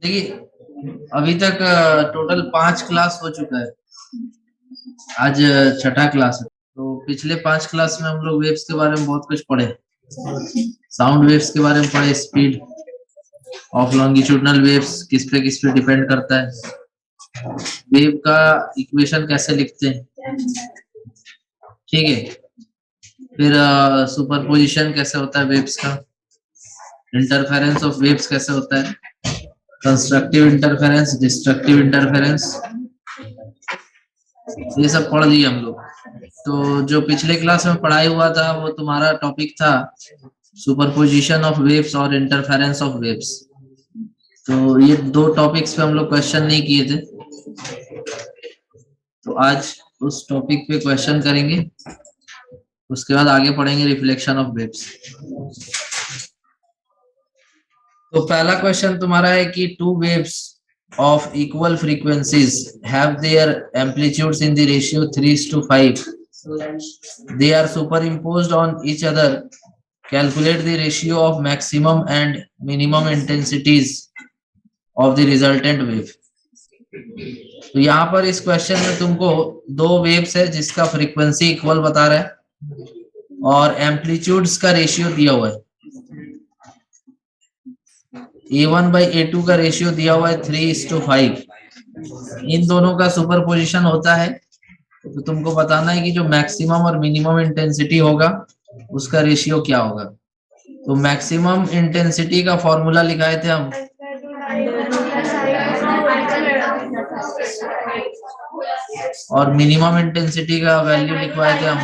देखिए अभी तक टोटल 5 क्लास हो चुका है। आज छठा क्लास है। तो पिछले 5 क्लास में हम लोग वेव्स के बारे में बहुत कुछ पढ़े। साउंड वेव्स के बारे में पढ़े, स्पीड ऑफ लॉन्गिट्यूडनल वेव्स किस पे डिपेंड करता है, वेव का इक्वेशन कैसे लिखते हैं, ठीक है। फिर सुपरपोजिशन कैसे होता है वेव्स का, इंटरफेरेंस ऑफ वेव्स कैसे होता है, कंस्ट्रक्टिव इंटरफेरेंस, डिस्ट्रक्टिव इंटरफेरेंस, ये सब पढ़ लिए हम लोग। तो जो पिछले क्लास में पढ़ाई हुआ था वो तुम्हारा टॉपिक था सुपरपोजिशन ऑफ वेव्स और इंटरफेरेंस ऑफ वेव्स। तो ये दो टॉपिक्स पे हम लोग क्वेश्चन नहीं किए थे, तो आज उस टॉपिक पे क्वेश्चन करेंगे। उसके बाद आगे पढ़ेंगे रिफ्लेक्शन ऑफ वेव्स। तो पहला क्वेश्चन तुम्हारा है कि two waves of equal frequencies have their amplitudes in the ratio 3:5. They are superimposed on each other. Calculate the ratio of maximum and minimum intensities of the resultant wave. तो यहाँ पर इस question में तुमको दो वेव्स है जिसका frequency equal बता रहा है और एम्पलीट्यूड्स का रेशियो दिया हुआ है। A1/A2 का रेशियो दिया हुआ है 3:5। इन दोनों का सुपरपोजिशन होता है तो तुमको बताना है कि जो मैक्सिमम और मिनिमम इंटेंसिटी होगा उसका रेशियो क्या होगा। तो मैक्सिमम इंटेंसिटी का फॉर्मूला लिखाए थे हम, और मिनिमम इंटेंसिटी का वैल्यू लिखवाए थे हम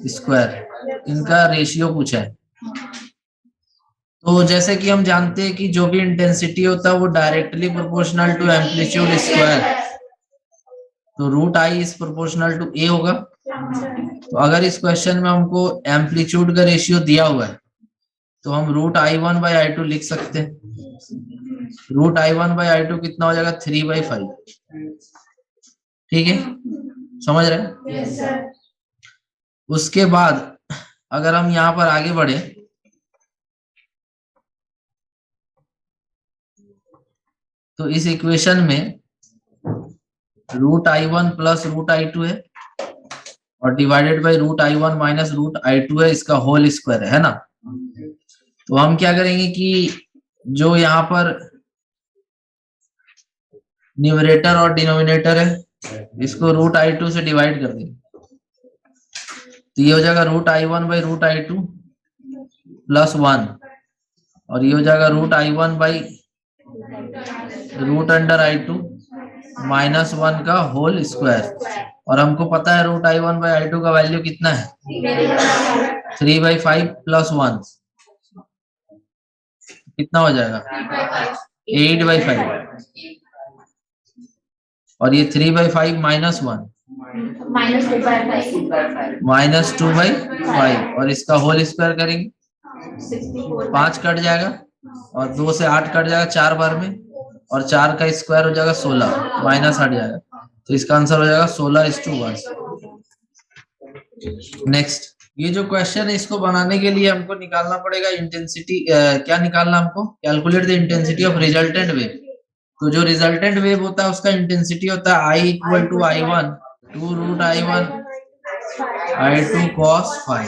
स्क्वायर। इनका रेशियो पूछा है। तो जैसे कि हम जानते हैं कि जो भी इंटेंसिटी होता है वो directly proportional to amplitude square, तो root I is proportional to A होगा। तो अगर इस क्वेश्चन में हमको एम्पलीट्यूड का रेशियो दिया हुआ है तो हम रूट I1/I2 लिख सकते हैं। रूट I1/I2 कितना हो जाएगा 3/5, ठीक है, समझ रहे हैं? yes, sir. उसके बाद अगर हम यहाँ पर आगे बढ़े तो इस इक्वेशन में root I1 plus root I2 है और divided by root I1 minus root I2 है, इसका होल स्क्वायर है ना। तो हम क्या करेंगे कि जो यहाँ पर न्यूमरेटर और डिनोमिनेटर है इसको रूट I2 से डिवाइड कर देंगे। तो ये हो जाएगा रूट I1/रूट I2 प्लस 1 और ये हो जाएगा रूट I1/रूट अंडर I2 माइनस 1 का होल स्क्वायर। और हमको पता है रूट I1/I2 का वैल्यू कितना है 3/5 प्लस 1 कितना हो जाएगा 8/5 और ये 3/5 माइनस 1 माइनस 2/5 और इसका होल स्क्वायर करेंगे 5 कट जाएगा और 2 से 8 कट जाएगा 4 बार में और 4 का स्क्वायर हो जाएगा 16 माइनस हट जाएगा। तो इसका आंसर हो जाएगा 16:1। नेक्स्ट, ये जो क्वेश्चन है इसको बनाने के लिए हमको निकालना पड़ेगा इंटेंसिटी। क्या निकालना हमको, calculate the intensity of resultant wave. तो जो रिजल्टेंट वेव होता है उसका इंटेंसिटी होता है I equal to I1 2 root I1 I2 cos phi।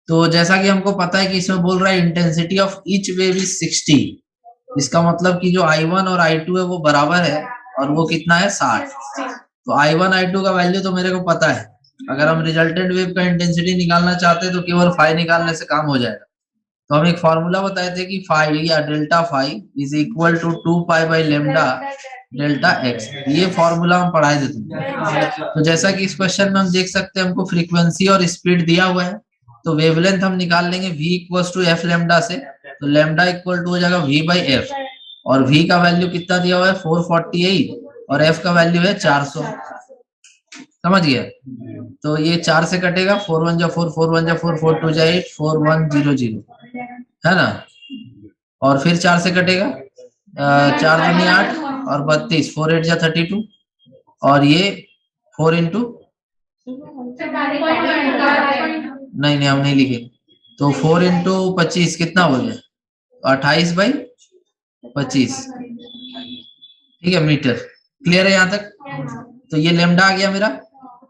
तो जैसा कि हमको पता है कि इसमें बोल रहा है intensity of each wave is 60। इसका मतलब कि जो I1 और I2 है वो बराबर है और वो कितना है 60। तो I1 I2 का वैल्यू तो मेरे को पता है। अगर हम रिजल्टेंट वेव का इंटेंसिटी निकालना चाहते हैं तो केवल फाई निकालने से काम हो जाएगा। तो हम एक फॉर्मूला बताए थे कि फाई या delta phi is equal to 2π/λ delta x. ये फॉर्मूला हम पढ़ाए थे तुमको। तो जैसा कि इस क्वेश्चन में हम देख सकते हैं हमको फ्रीक्वेंसी और स्पीड दिया हुआ है तो वेवलेंथ हम निकाल लेंगे v equal to F lambda से। तो लैम्डा इक्वल टू हो जाएगा v/f और v का वैल्यू कितना दिया हुआ है 448 और f का वैल्यू है 400। समझ गया? तो ये 4 से कटेगा 4 1 जा 4 4 1 जा 4 4 2 जा 8 4 1 0 0 है ना। और फिर 4 से कटेगा 4 दूनी 8 और 32 4 8 जा 32 और ये 4 इंटू नहीं हम नहीं लिखे तो 4 इंटू 25 कितना हो गया? 28/25, ठीक है, मीटर। क्लियर है यहाँ तक? तो ये लेमडा आ गया मेरा।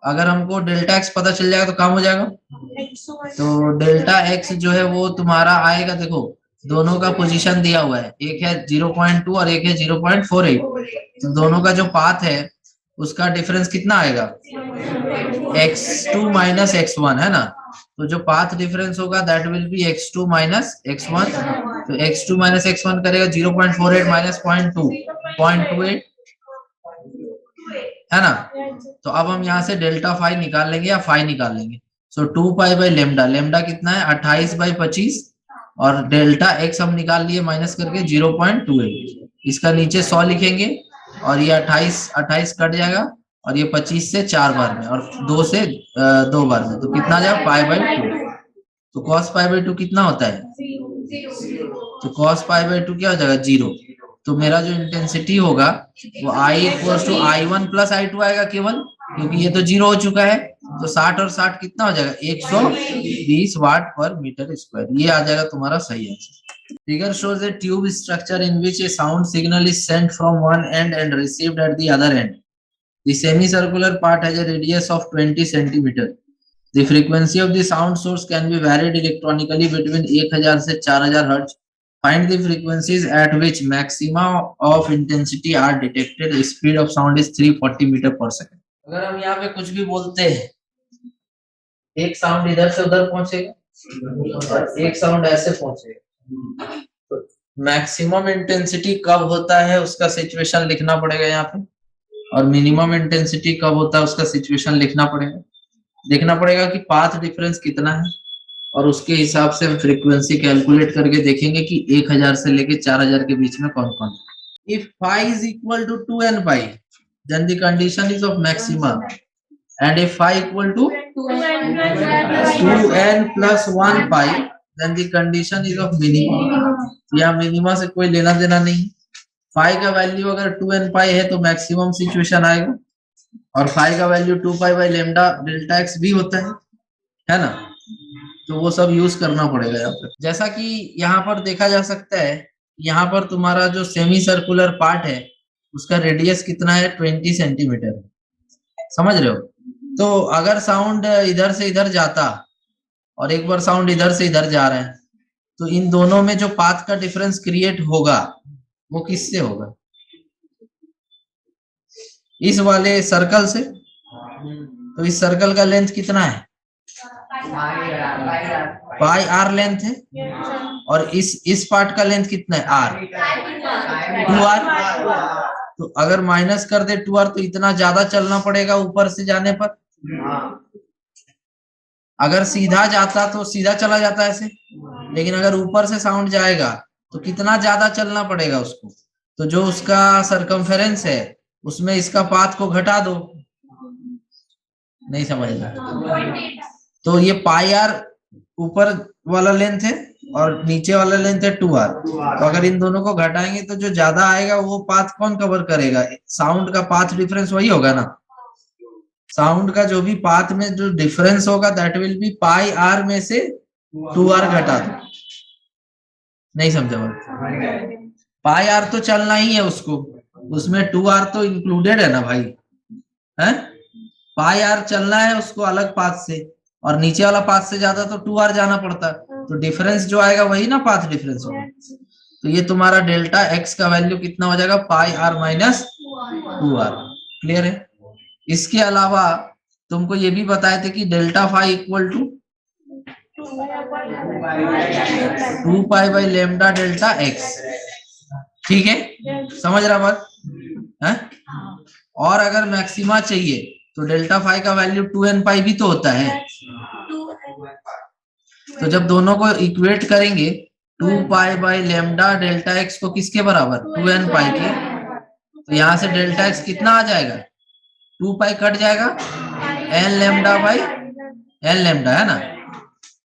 अगर हमको डेल्टा एक्स पता चल जाएगा तो काम हो जाएगा। तो डेल्टा एक्स जो है वो तुम्हारा आएगा, देखो दोनों का पोजीशन दिया हुआ है, एक है 0.2 और एक है 0.48। तो दोनों का जो पाथ है उसका डिफरेंस कितना आएगा? x2 माइनस x1 है ना। तो जो पाथ डिफरेंस होगा that will B x2 minus x1। तो x2 माइनस x1 करेगा 0.48 माइनस 0.28 है ना। तो अब हम यहाँ से डेल्टा फाई निकाल लेंगे या फाई निकाल लेंगे। सो 2 पाई बाई लेमडा, लेमडा कितना है? 28/25, और डेल्टा एक्स हम निकाल लिए माइनस करके 0.28। इसका नीचे 100 लिखेंगे और ये 28 कट जाएगा, और ये 25 से 4 बार में और 2 से 2 बार में, तो कितना जाएगा? π/2। तो cos π/2 कितना होता है? तो cos π/2 क्या हो जाएगा? 0। तो मेरा जो इंटेंसिटी होगा वो I = I1 + I2 आएगा केवल, क्योंकि ये तो 0 हो चुका है। तो 60 और 60 कितना हो जाएगा? 120 वाट पर मीटर स्क्वायर। ये आ जाएगा तुम्हारा सही answer. Figure shows a tube structure in which a sound signal is sent from one end and received at the other end. The semicircular part has a radius of 20 centimeter. The frequency of the sound source can be varied electronically between 1000 से 4000 Hz. Find the frequencies at which maxima of intensity are detected. The speed of sound is 340 metre पर second. अगर हम यहाँ पे कुछ भी बोलते हैं, एक साउंड इधर से उधर पहुंचेगा और एक साउंड ऐसे पहुंचेगा। तो मैक्सिमम इंटेंसिटी कब होता है उसका सिचुएशन लिखना पड़ेगा यहाँ पे, और मिनिमम इंटेंसिटी कब होता है उसका सिचुएशन लिखना पड़ेगा। देखना पड़ेगा कि पाथ डिफरेंस कितना है, और उसके हिसाब से फ्रीक्वेंसी कैलकुलेट करके देखेंगे कि 1000 से लेके 4000 के बीच में कौन कौन। If phi is equal to 2n pi, then the condition is of maxima, and if phi equal to 2n plus 1 pi, then the condition is of minima। या मिनिमा से कोई लेना देना नहीं। phi का वैल्यू अगर 2n pi है तो मैक्सिमम सिचुएशन आएगा, और phi का value 2 pi by lambda delta x भी होता है ना। तो वो सब यूज करना पड़ेगा यहाँ पर। जैसा कि यहाँ पर देखा जा सकता है, यहाँ पर तुम्हारा जो सेमी सर्कुलर पार्ट है उसका रेडियस कितना है? 20 सेंटीमीटर। समझ रहे हो? तो अगर साउंड इधर से इधर जाता और एक बार साउंड इधर से इधर जा रहा है, तो इन दोनों में जो पाथ का डिफरेंस क्रिएट होगा वो किससे होगा? इस वाले सर्कल से। तो इस सर्कल का लेंथ कितना है? पाई आर लेंथ है, और इस पार्ट का लेंथ कितना है? Are, 2r। तो अगर माइनस कर दे 2r तो इतना ज्यादा चलना पड़ेगा ऊपर से जाने पर। अगर सीधा जाता तो सीधा चला जाता ऐसे, लेकिन अगर ऊपर से साउंड जाएगा तो कितना ज्यादा चलना पड़ेगा उसको। तो जो उसका सरकमफेरेंस है उसमें इसका पाथ को घटा दो। नहीं समझना। तो ये पाई आर ऊपर वाला लेंथ है और नीचे वाला लेंथ है 2r। तो अगर इन दोनों को घटाएंगे तो जो ज्यादा आएगा वो पाथ कौन कवर करेगा? साउंड का पाथ डिफरेंस वही होगा ना। साउंड का जो भी पाथ में जो डिफरेंस होगा that will be pi R में से 2r घटा दो। नहीं समझा बात? पाई आर तो चलना ही है उसको, उसमें 2r तो इंक्लूडेड है ना भाई, है? पाई आर चलना है उसको अलग पाथ से, और नीचे वाला पाथ से ज्यादा तो 2r जाना पड़ता। तो डिफरेंस जो आएगा वही ना पाथ डिफरेंस होगा। तो ये तुम्हारा डेल्टा एक्स का वैल्यू कितना हो जाएगा? पाई आर माइनस 2r। क्लियर है? इसके अलावा तुमको ये भी बताए थे कि delta phi equal to 2 pi by lambda delta X. ठीक है, समझ रहा बात है? और अगर मैक्सिमा चाहिए तो डेल्टा फाई का वैल्यू 2n पाई भी तो होता है। तो जब दोनों को इक्वेट करेंगे 2 pi by lambda delta x को किसके बराबर? 2n पाई के। तो यहाँ से डेल्टा एक्स कितना आ जाएगा? 2 पाई कट जाएगा, n lambda by n lambda, है ना।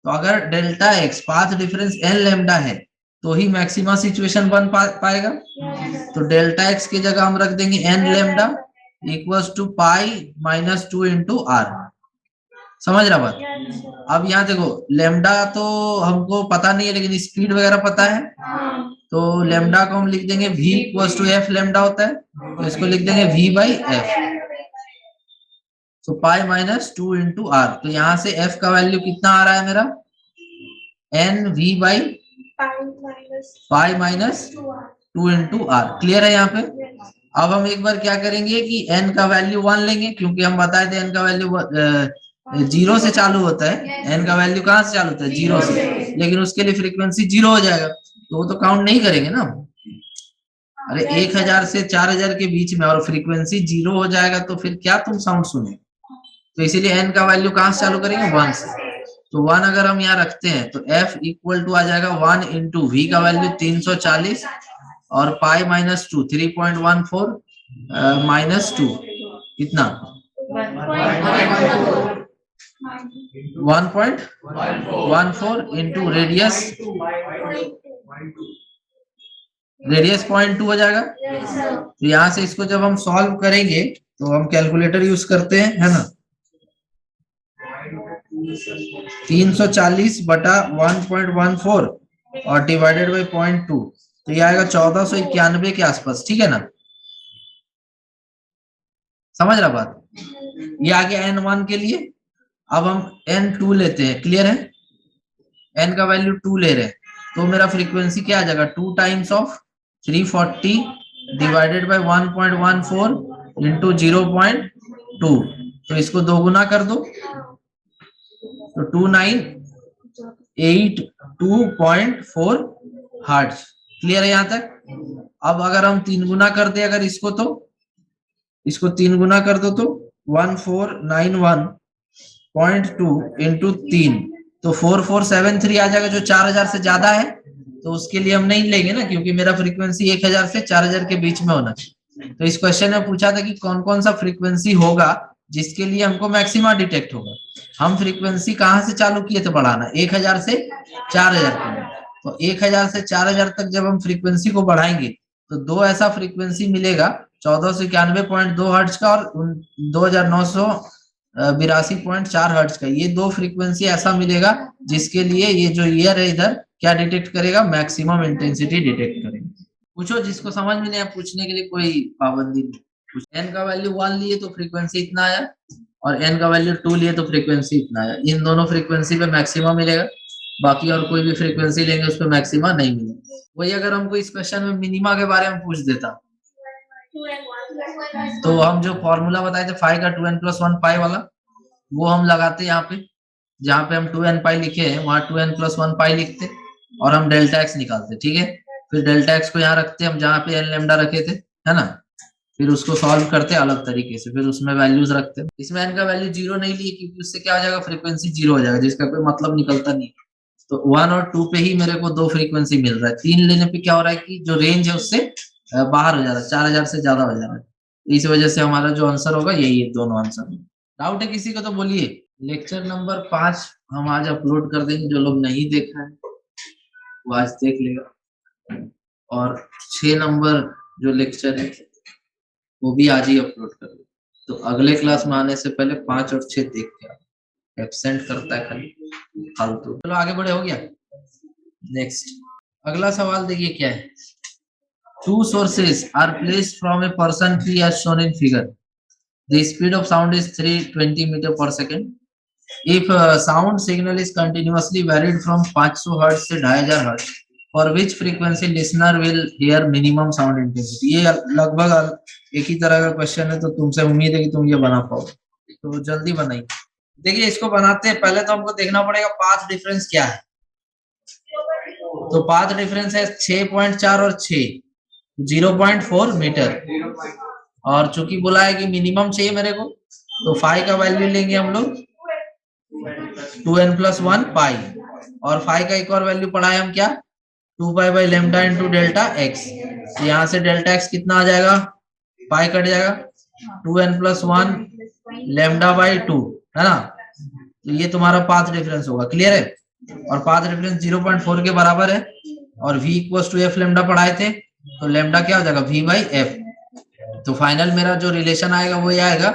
तो अगर delta x path difference n lambda है तो ही मैक्सिमा सिचुएशन बन पाएगा। तो डेल्टा एक्स की जगह हम रख देंगे n lambda equals to pi minus 2 into R. समझ रहा बात? अब यहाँ देखो, लेमडा तो हमको पता नहीं है, लेकिन स्पीड वगैरह पता है। तो लेमडा को हम लिख देंगे v equals to F lambda होता है, तो इसको लिख देंगे v बाई एफ। तो पाई माइनस 2 इंटू आर। तो यहाँ से f का वैल्यू कितना आ रहा है मेरा, N V by pi minus 2 into R. Clear है यहाँ पे? अब हम एक बार क्या करेंगे कि n का वैल्यू 1 लेंगे, क्योंकि हम बताए थे n का वैल्यू 0 से चालू होता है। n का वैल्यू कहाँ से चालू होता है, 0 से, लेकिन उसके लिए फ्रीक्वेंसी 0 हो जाएगा, तो वो तो काउंट नहीं करेंगे ना। अरे 1000 से 4000 के बीच में और फ्रीक्वेंसी 0 हो जाएगा, तो फिर क्या तुम साउंड सुने? तो इसीलिए n का वैल्यू कहाँ से चालू करेंगे, 1 से। तो 1 अगर हम यहाँ रखते हैं तो f इक्वल टू आ जाएगा 1 इंटू वी का वैल्यू 340 और पाई माइनस 2 3.14 माइनस 2 कितना 1.14 इंटू रेडियस 0.2 हो जाएगा। तो यहाँ से इसको जब हम सॉल्व करेंगे तो हम कैलकुलेटर यूज करते हैं, है ना। 340 बटा 1.14 और डिवाइडेड बाई 0.2, तो ये आएगा 1491 के आसपास, ठीक है ना। समझ रहा बात? ये आ गया n1 के लिए। अब हम n2 लेते हैं, क्लियर है? n का वैल्यू 2 ले रहे हैं, तो मेरा फ्रीक्वेंसी क्या आ जाएगा, 2 times of 340 divided by 1.14 into 0.2। तो इसको दो गुना कर दो, तो 2982.4 हर्ट्ज। क्लियर है यहाँ तक? अब अगर हम 3 गुना कर दे अगर इसको, तो इसको 3 गुना कर दो तो 1491.2 इंटू 3, तो 4473 आ जाएगा, जो 4000 से ज्यादा है। तो उसके लिए हम नहीं लेंगे ना, क्योंकि मेरा फ्रीक्वेंसी 1000 से 4000 के बीच में होना चाहिए। तो इस क्वेश्चन में पूछा था कि कौन कौन सा फ्रीक्वेंसी होगा जिसके लिए हमको मैक्सिमा डिटेक्ट होगा। हम फ्रीक्वेंसी कहाँ से चालू किए थे बढ़ाना, 1000 से 4000 के। तो 1000 से 4000 तक जब हम फ्रीक्वेंसी को बढ़ाएंगे तो दो ऐसा फ्रीक्वेंसी मिलेगा, 1491.2 हर्ट्ज का और 2982.4 हर्ट्ज का। ये दो फ्रीक्वेंसी ऐसा मिलेगा जिसके लिए ये जो ईयर है इधर क्या डिटेक्ट करेगा, मैक्सिमम इंटेंसिटी डिटेक्ट करेगा। पूछो, जिसको समझ में नहीं आया पूछने के लिए कोई पाबंदी नहीं। n का वैल्यू 1 लिए तो फ्रीक्वेंसी इतना आया, और n का वैल्यू 2 लिए तो फ्रीक्वेंसी इतना आया। इन दोनों फ्रीक्वेंसी पे मैक्सिमम मिलेगा, बाकी और कोई भी फ्रीक्वेंसी लेंगे उस पर मैक्सिमा नहीं मिलेगा। वही अगर हमको इस क्वेश्चन में मिनिमा के बारे में पूछ देता, तो हम जो फॉर्मूला बताए थे फाई का 2n प्लस 1 पाई वाला, वो हम लगाते यहाँ पे, जहाँ पे हम 2n पाई लिखे हैं वहां 2n प्लस 1 पाई लिखते और हम डेल्टा एक्स निकालते, ठीक है। फिर डेल्टा एक्स को यहाँ रखते हम जहाँ पे n लेमडा रखे थे, है ना। फिर उसको सॉल्व करते अलग तरीके से, फिर उसमें वैल्यूज रखते। इसमें n का वैल्यू 0 नहीं लिए, क्योंकि उससे क्या हो जाएगा, फ्रीक्वेंसी 0 हो जाएगा, जिसका कोई मतलब निकलता नहीं। तो 1 और 2 पे ही मेरे को दो फ्रीक्वेंसी मिल रहा है। 3 लेने पे क्या हो रहा है कि जो रेंज है उससे बाहर हो जा रहा है, 4000 से ज्यादा हो जा रहा है। इस वजह से हमारा जो आंसर होगा यही है, दोनों आंसर। डाउट है किसी को तो बोलिए। लेक्चर नंबर 5 हम आज अपलोड कर देंगे, जो लोग नहीं देखा है वो आज देख लेगा, और 6 नंबर जो लेक्चर है वो भी आज ही अपलोड कर देंगे। तो अगले क्लास में आने से पहले 5 और 6 देख के, एब्सेंट करता है खाली फालतू। चलो आगे बढ़े, हो गया। नेक्स्ट अगला सवाल देखिए क्या है। Two sources are placed from a person tree as shown in figure. The speed of sound is 320 meter per second. If sound signal is continuously varied from 500 hertz से 2500 hertz, for which frequency listener will hear minimum sound intensity? ये लगभग एक ही तरह का question है, तो तुमसे उम्मीद है कि तुम ये बना पाओ, तो जल्दी बनाइए। देखिए इसको बनाते हैं, पहले तो हमको देखना पड़ेगा पाथ डिफरेंस क्या है। तो पाथ डिफरेंस है 6.4 और 6, 0.4 मीटर। और चूंकि बोला है कि मिनिमम चाहिए मेरे को, तो फाई का वैल्यू लेंगे हम लोग 2n प्लस 1 पाई, और फाई का एक और वैल्यू पढ़ा है हम क्या, 2 pi by lambda into delta x. तो यहाँ से डेल्टा एक्स कितना आ जाएगा, पाई कट जाएगा, 2n प्लस 1 लेमडा बाई 2, है ना। तो ये तुम्हारा पाथ डिफरेंस होगा। क्लियर है? और पाथ डिफरेंस 0.4 के बराबर है, और v equals to F lambda पढ़ाए थे, तो लेमडा क्या हो जाएगा, v बाई एफ। तो फाइनल मेरा जो रिलेशन आएगा वो ये आएगा,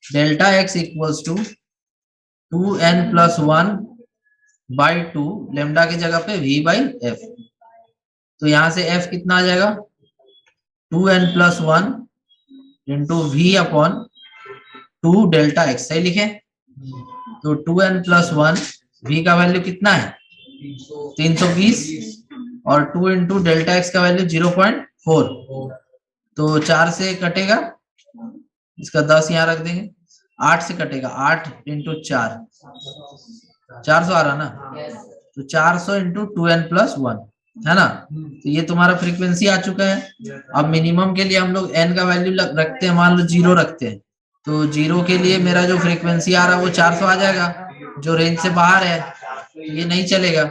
delta X equals to 2n+1 by 2 lambda की जगह पे v बाई एफ। तो यहां से f कितना आ जाएगा 2n+1 into V upon 2 delta X. सही लिखे? तो 2n+1 v का वैल्यू कितना है 320 और 2 इंटू डेल्टा एक्स का वैल्यू 0.4। तो 4 से कटेगा, इसका 10 यहाँ रख देंगे। 8 से कटेगा, 8 इंटू 4 400 आ रहा ना। तो 400 इंटू 2n+1 है ना। तो ये तुम्हारा फ्रीक्वेंसी आ चुका है। अब मिनिमम के लिए हम लोग n का वैल्यू रखते हैं, मान लो 0 रखते हैं। तो 0 के लिए मेरा जो फ्रीक्वेंसी आ रहा है वो 400 आ जाएगा, जो रेंज से बाहर है। ये नहीं चलेगा।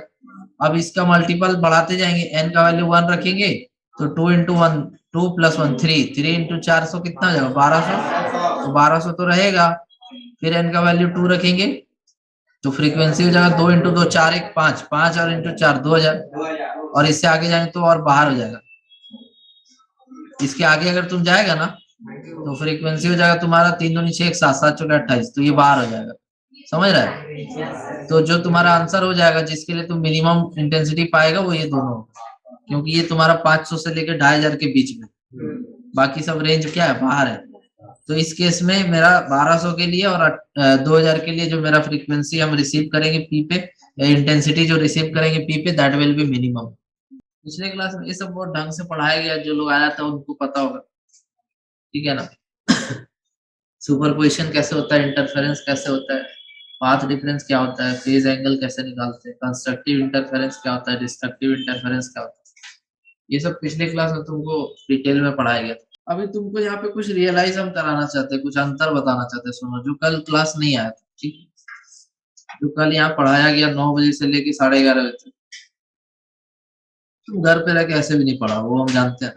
अब इसका मल्टीपल बढ़ाते जाएंगे, n का वैल्यू 1 रखेंगे तो 2 इंटू 1 2 + 1 3 3 इंटू 400 कितना हो जाएगा 1200। तो 1200 तो रहेगा। फिर n का वैल्यू 2 रखेंगे तो फ्रीक्वेंसी हो जाएगा 2 इंटू 2 4 1 5 5 और इंटू 4 2000। और इससे आगे जाएंगे तो और बाहर हो जाएगा। इसके आगे अगर तुम जाएगा ना तो फ्रीक्वेंसी हो जाएगा तुम्हारा 3 दूनी 6 7 7 चौके 28। तो ये बाहर हो जाएगा। समझ रहा है? तो जो तुम्हारा आंसर हो जाएगा जिसके लिए तुम मिनिमम इंटेंसिटी पाएगा वो ये दोनों होगा, क्योंकि ये तुम्हारा 500 से लेकर 2500 के बीच में, बाकी सब रेंज क्या है बाहर है। तो इस केस में मेरा 1200 के लिए और 2000 के लिए जो मेरा फ्रीक्वेंसी हम रिसीव करेंगे पी पे, या इंटेंसिटी जो रिसीव करेंगे पी पे, दैट विल बी मिनिमम। पिछले क्लास में ये सब बहुत ढंग से पढ़ाया गया, जो लोग आया था उनको पता होगा। ठीक है ना। सुपरपोजिशन कैसे होता है, इंटरफेरेंस कैसे होता है, पाथ डिफरेंस क्या होता है, फेज एंगल कैसे निकालते हैं, कंस्ट्रक्टिव इंटरफेरेंस क्या होता है, डिस्ट्रक्टिव इंटरफेरेंस क्या होता है, ये सब पिछले क्लास में तुमको डिटेल में पढ़ाया गया था। अभी तुमको यहाँ पे कुछ रियलाइज हम कराना चाहते हैं, कुछ अंतर बताना चाहते हैं। सुनो, जो कल क्लास नहीं आया था, ठीक है, जो कल यहाँ पढ़ाया गया 9 बजे से लेके 11:30 बजे तक, तुम घर पे रह के ऐसे भी नहीं पढ़ा, वो हम जानते हैं,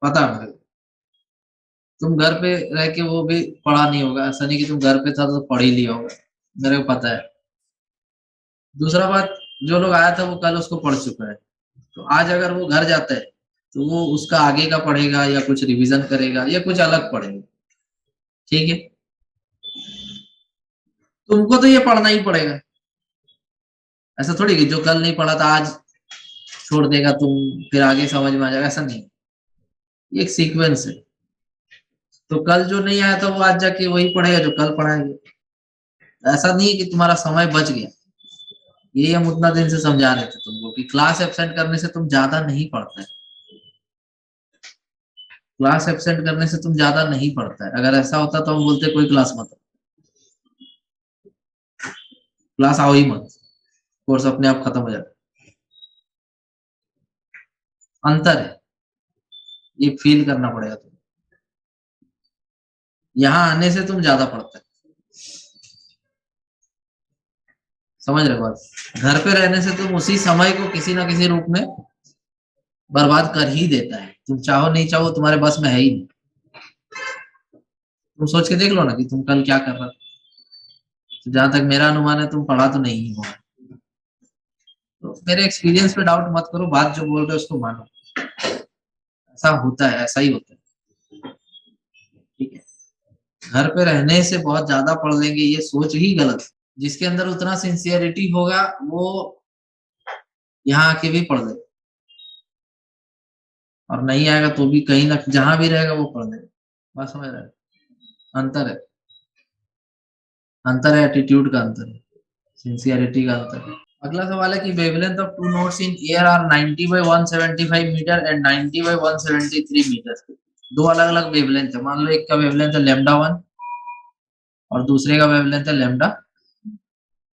पता है मेरे को। तुम घर पे रह के वो भी पढ़ा नहीं होगा, ऐसा नहीं कि तुम घर पे था तो पढ़ ही लिया होगा, मेरे को पता है। दूसरा बात, जो लोग आया था वो कल उसको पढ़ चुका है, तो आज अगर वो घर जाता है तो वो उसका आगे का पढ़ेगा या कुछ रिवीजन करेगा या कुछ अलग पढ़ेगा। ठीक है, तुमको तो ये पढ़ना ही पड़ेगा। ऐसा थोड़ी कि जो कल नहीं पढ़ा था आज छोड़ देगा तुम, फिर आगे समझ में आ जाएगा, ऐसा नहीं। ये एक सीक्वेंस है। तो कल जो नहीं आया था वो आज जाके वही पढ़ेगा जो कल पढ़ाएंगे। ऐसा नहीं है कि तुम्हारा समय बच गया। ये हम उतना दिन से समझा रहे थे तुमको कि क्लास एब्सेंट करने से तुम ज्यादा नहीं पढ़ता है। क्लास एब्सेंट करने से तुम ज्यादा नहीं पढ़ता है। अगर ऐसा होता तो हम बोलते कोई क्लास मत, क्लास आओ ही मत, कोर्स अपने आप खत्म हो जाता। अंतर है, ये फील करना पड़ेगा तुम्हें। यहाँ आने से तुम ज्यादा पढ़ता है, समझ रहे बात। घर पे रहने से तुम उसी समय को किसी ना किसी रूप में बर्बाद कर ही देता है, तुम चाहो नहीं चाहो, तुम्हारे बस में है ही नहीं। तुम सोच के देख लो ना कि तुम कल क्या कर रहा था। तो जहां तक मेरा अनुमान है तुम पढ़ा तो नहीं हो। तो मेरे एक्सपीरियंस पे डाउट मत करो, बात जो बोल रहे हो उसको मानो। ऐसा होता है, ऐसा ही होता है। ठीक है, घर पे रहने से बहुत ज्यादा पढ़ लेंगे, ये सोच ही गलत। जिसके अंदर उतना सिंसियरिटी होगा वो यहाँ आके भी पढ़ ले, और नहीं आएगा तो भी कहीं ना जहां भी रहेगा वो पढ़ लेगा। बात समझ रहे हैं? अंतर है, अंतर है, एटीट्यूड का अंतर है, सिंसियरिटी का अंतर है। अगला सवाल है कि wavelength of two nodes in air are 90 by 175 metre and 90 by 173 metre. दो अलग अलग वेवलेंथ है। मान लो एक का वेवलेंथ है λ1 और दूसरे का वेवलेंथ है λ।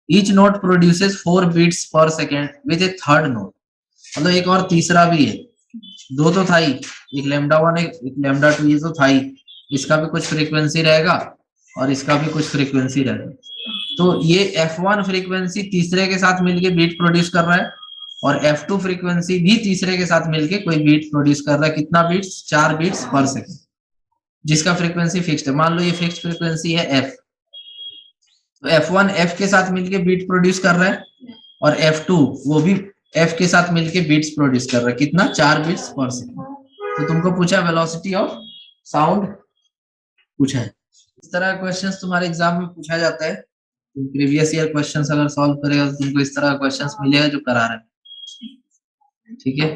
ईच नोड प्रोड्यूसेस 4 बीट्स पर second with A third node. मतलब एक और तीसरा भी है, दो तो था ही, एक λ1 एक λ2, ये तो था ही। इसका भी कुछ फ्रीक्वेंसी रहेगा और इसका भी कुछ फ्रीक्वेंसी रहेगा। तो ये F1 फ्रीक्वेंसी तीसरे के साथ मिलके बीट प्रोड्यूस कर रहा है और F2 फ्रीक्वेंसी भी तीसरे के साथ मिलके कोई बीट प्रोड्यूस कर रहा है। कितना बीट्स? 4 बीट्स पर सेकेंड, जिसका फ्रीक्वेंसी फिक्स्ड है। मान लो ये फिक्स्ड फ्रीक्वेंसी है F, तो F1 F के साथ मिलके बीट प्रोड्यूस कर रहा है और F2 वो भी F के साथ मिलके बीट्स प्रोड्यूस कर रहा है। कितना? 4 बीट्स पर सेकेंड। तो तुमको पूछा वेलोसिटी ऑफ साउंड पूछा है। इस तरह क्वेश्चंस तुम्हारे एग्जाम में पूछा जाता है। तुम प्रीवियस ईयर क्वेश्चंस अगर सॉल्व करेगा तो तुमको इस तरह का क्वेश्चंस मिलेगा जो करा रहे हैं, ठीक है।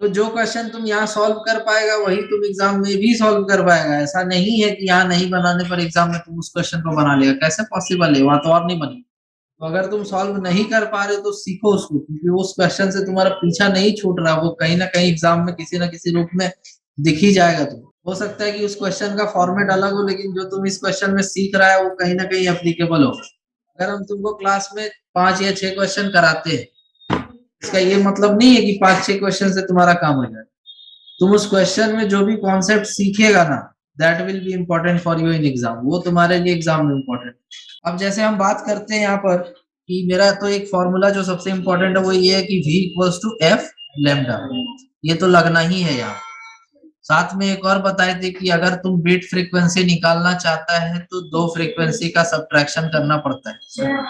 तो जो क्वेश्चन तुम यहाँ सॉल्व कर पाएगा वही तुम एग्जाम में भी सॉल्व कर पाएगा। ऐसा नहीं है कि यहाँ नहीं बनाने पर एग्जाम में तुम उस क्वेश्चन को बना लेगा, कैसे पॉसिबल है, वहां तो और नहीं बनी। तो अगर तुम सॉल्व नहीं कर पा रहे हो तो सीखो उसको, क्योंकि उस क्वेश्चन से तुम्हारा पीछा नहीं छूट रहा, वो कहीं ना कहीं एग्जाम में किसी ना किसी रूप में दिख ही जाएगा। तुम हो सकता है कि उस क्वेश्चन का फॉर्मेट अलग हो, लेकिन जो तुम इस क्वेश्चन में सीख रहा है वो कहीं ना कहीं एप्लीकेबल हो। अगर हम तुमको क्लास में 5 या 6 क्वेश्चन कराते हैं, इसका ये मतलब नहीं है कि 5-6 क्वेश्चन से तुम्हारा काम हो जाए। तुम उस क्वेश्चन में जो भी कॉन्सेप्ट सीखेगा ना, that will be important for you in exam, वो तुम्हारे लिए एग्जाम में इम्पोर्टेंट। अब जैसे हम बात करते हैं यहाँ पर कि मेरा तो एक फॉर्मूला जो सबसे इम्पोर्टेंट है वो ये है कि v equals to F lambda, ये तो लगना ही है यहाँ। साथ में एक और बताए थे कि अगर तुम बीट फ्रीक्वेंसी निकालना चाहता है तो 2 फ्रीक्वेंसी का सब्ट्रैक्शन करना पड़ता है,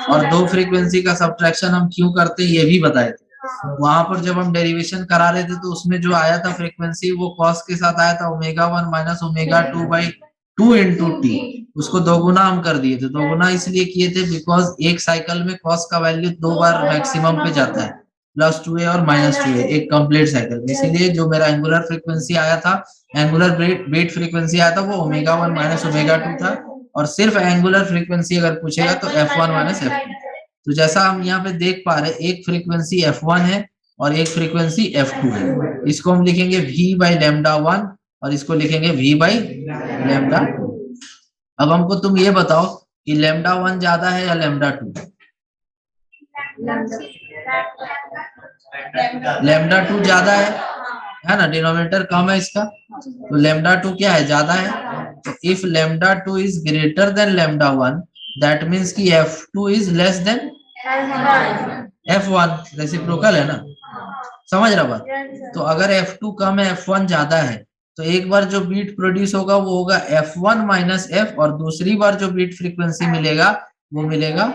और 2 फ्रीक्वेंसी का सब्ट्रैक्शन हम क्यों करते हैं ये भी बताए थे। वहां पर जब हम डेरिवेशन करा रहे थे तो उसमें जो आया था फ्रीक्वेंसी वो कॉस के साथ आया था ω1 माइनस ω2/2 इंटू टी, उसको 2 गुना हम कर दिए थे। 2 गुना इसलिए किए थे बिकॉज एक साइकिल में कॉस का वैल्यू 2 बार मैक्सिमम पे जाता है, +2a और -2a एक कंप्लीट साइकिल में। इसीलिए जो मेरा एंगुलर फ्रीक्वेंसी आया था, एंगुलर बीट फ्रीक्वेंसी आया था वो ω1 माइनस ω2 था, और सिर्फ एंगुलर फ्रीक्वेंसी अगर पूछेगा तो f1 माइनस f2। तो जैसा हम यहाँ पे देख पा रहे, एक फ्रीक्वेंसी f1 है और एक फ्रीक्वेंसी f2 है। इसको हम लिखेंगे v/λ1 और इसको लिखेंगे v/λ2। अब हमको तुम ये बताओ कि λ1 ज्यादा है या λ2? λ2 ज्यादा है ना, डिनोमिनेटर कम है इसका, तो λ2 क्या है, ज्यादा है। तो if λ2 is greater than λ1 that means कि f2 is less than f1, reciprocal है ना, समझ रहा बात। तो अगर f2 कम है f1 ज्यादा है तो एक बार जो बीट प्रोड्यूस होगा वो होगा f1 माइनस f, और दूसरी बार जो बीट फ्रीक्वेंसी मिलेगा वो मिलेगा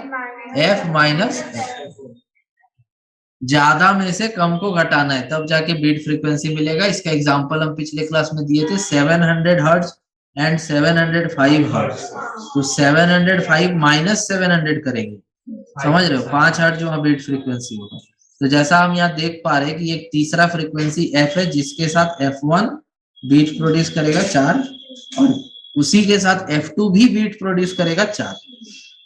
f माइनस f। ज्यादा में से कम को घटाना है तब जाके बीट फ्रीक्वेंसी मिलेगा। इसका एग्जांपल हम पिछले क्लास में दिए थे 700 हर्ट्ज एंड 705 हर्ट्ज। तो 705 माइनस 700 करेंगे, समझ रहे हो, 5 हर्ट्ज जो बीट फ्रीक्वेंसी होगा। तो जैसा हम यहाँ देख पा रहे हैं कि एक तीसरा फ्रीक्वेंसी f है जिसके साथ f1 बीट प्रोड्यूस करेगा 4 और उसी के साथ f2 भी बीट प्रोड्यूस करेगा 4।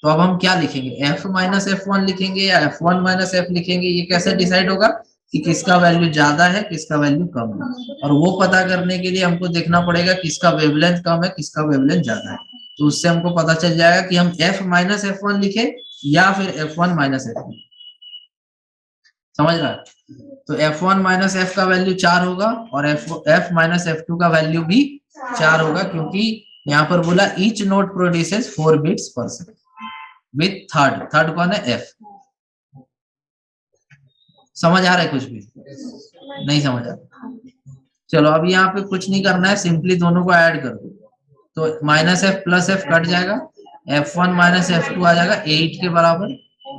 तो अब हम क्या लिखेंगे, f माइनस f1 लिखेंगे या f1 माइनस f लिखेंगे, ये कैसे डिसाइड होगा कि किसका वैल्यू ज्यादा है किसका वैल्यू कम है। और वो पता करने के लिए हमको देखना पड़ेगा किसका वेवलेंथ कम है किसका वेवलेंथ ज्यादा है। तो उससे हमको पता चल जाएगा कि हम f माइनस f1 लिखे या फिर f1 माइनस f2, समझ रहा है। तो f1 माइनस f का वैल्यू 4 होगा और f माइनस f2 का वैल्यू भी 4 होगा, क्योंकि यहाँ पर बोला ईच नोड प्रोड्यूसेस 4 बीट्स पर सेकंड विथ थर्ड कौन है, f। समझ आ रहा है, कुछ भी नहीं समझ आ रहा। चलो अब यहाँ पे कुछ नहीं करना है, सिंपली दोनों को ऐड कर दो। तो minus f plus f cut जाएगा, f1 माइनस f2 आ जाएगा 8 के बराबर।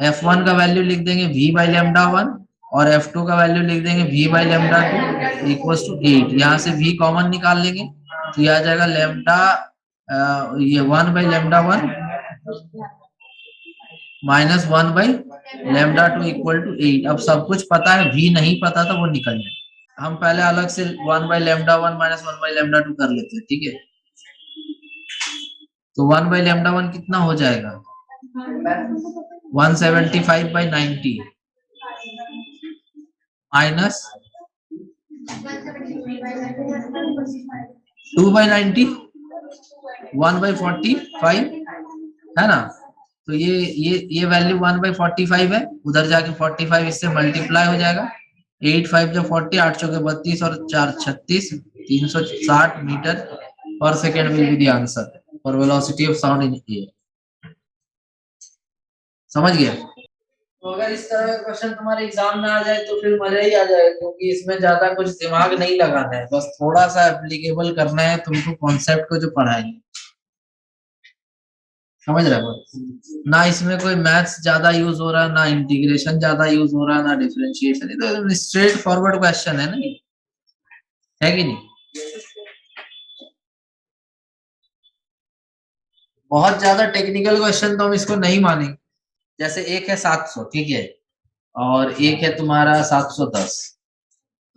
f1 का वैल्यू लिख देंगे v/λ1 और f2 का वैल्यू लिख देंगे v/λ2 इक्वल्स टू 8। यहाँ से v कॉमन निकाल लेंगे तो यह आ जाएगा लैम्डा, ये 1/λ1 माइनस 1/λ2 इक्वल टू 8। अब सब कुछ पता है, v नहीं पता तो वो निकल जाए। हम पहले अलग से 1/λ1 माइनस 1/λ2 कर लेते हैं, ठीक है। तो 1/λ1 कितना हो जाएगा, 175/90 माइनस 2/90 1/45 है ना। तो ये वैल्यू 1/45 है, उधर जाके 45 इससे मल्टीप्लाई हो जाएगा। 8 5 जो 40, 8 चौके 32 और 4 36, 360 metre per second will be the answer for velocity of sound in air. समझ गया। तो अगर इस तरह का क्वेश्चन तुम्हारे एग्जाम में आ जाए तो फिर मजा ही आ जाएगा, क्योंकि इसमें ज्यादा कुछ दिमाग नहीं लगाना है, बस थोड़ा सा एप्लीकेबल करना है तुमको कॉन्सेप्ट को जो पढ़ाएंगे, समझ रहे हो। ना इसमें कोई मैथ्स ज्यादा यूज हो रहा है, ना इंटीग्रेशन ज्यादा यूज हो रहा है, ना डिफरेंशिएशन, तो एकदम स्ट्रेट फॉरवर्ड क्वेश्चन है ना, है कि नहीं। बहुत ज्यादा टेक्निकल क्वेश्चन तो हम इसको नहीं मानेंगे, जैसे एक है 700, ठीक है, और एक है तुम्हारा 710,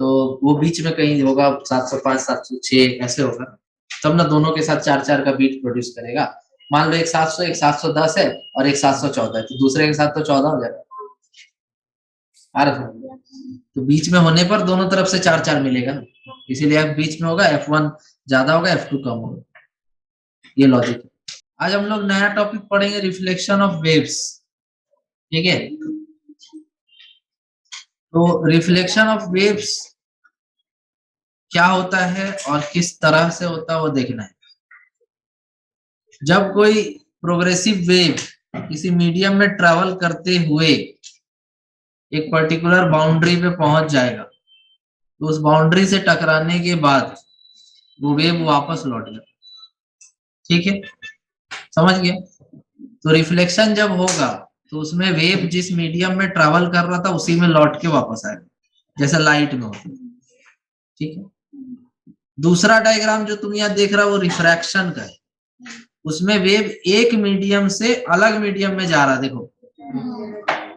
तो वो बीच में कहीं होगा 705, 706 ऐसे होगा, तब ना दोनों के साथ 4-4 का बीट प्रोड्यूस करेगा। मान लो एक 700, एक 710 है और एक 714 है, तो दूसरे के साथ तो 14 हो जाएगा। आ रहा था? तो बीच में होने पर दोनों तरफ से 4-4 मिलेगा, इसीलिए F बीच में होगा, F1 ज्यादा होगा, F2 कम होगा, ये लॉजिक है। आज हम लोग नया टॉपिक पढ़ेंगे, रिफ्लेक्शन ऑफ वेव्स, ठीक है। तो रिफ्लेक्शन ऑफ वेव्स क्या होता है और किस तरह से होता है वो देखना है। जब कोई प्रोग्रेसिव वेव किसी मीडियम में ट्रेवल करते हुए एक पर्टिकुलर बाउंड्री पे पहुंच जाएगा, तो उस बाउंड्री से टकराने के बाद वो वेव वापस लौट जाए, ठीक है, समझ गया। तो रिफ्लेक्शन जब होगा तो उसमें वेव जिस मीडियम में ट्रेवल कर रहा था उसी में लौट के वापस आएगा, जैसे लाइट में होता है, ठीक है। दूसरा डायग्राम जो तुम यहाँ देख रहा हो वो रिफ्रैक्शन का है, उसमें वेव एक मीडियम से अलग मीडियम में जा रहा, देखो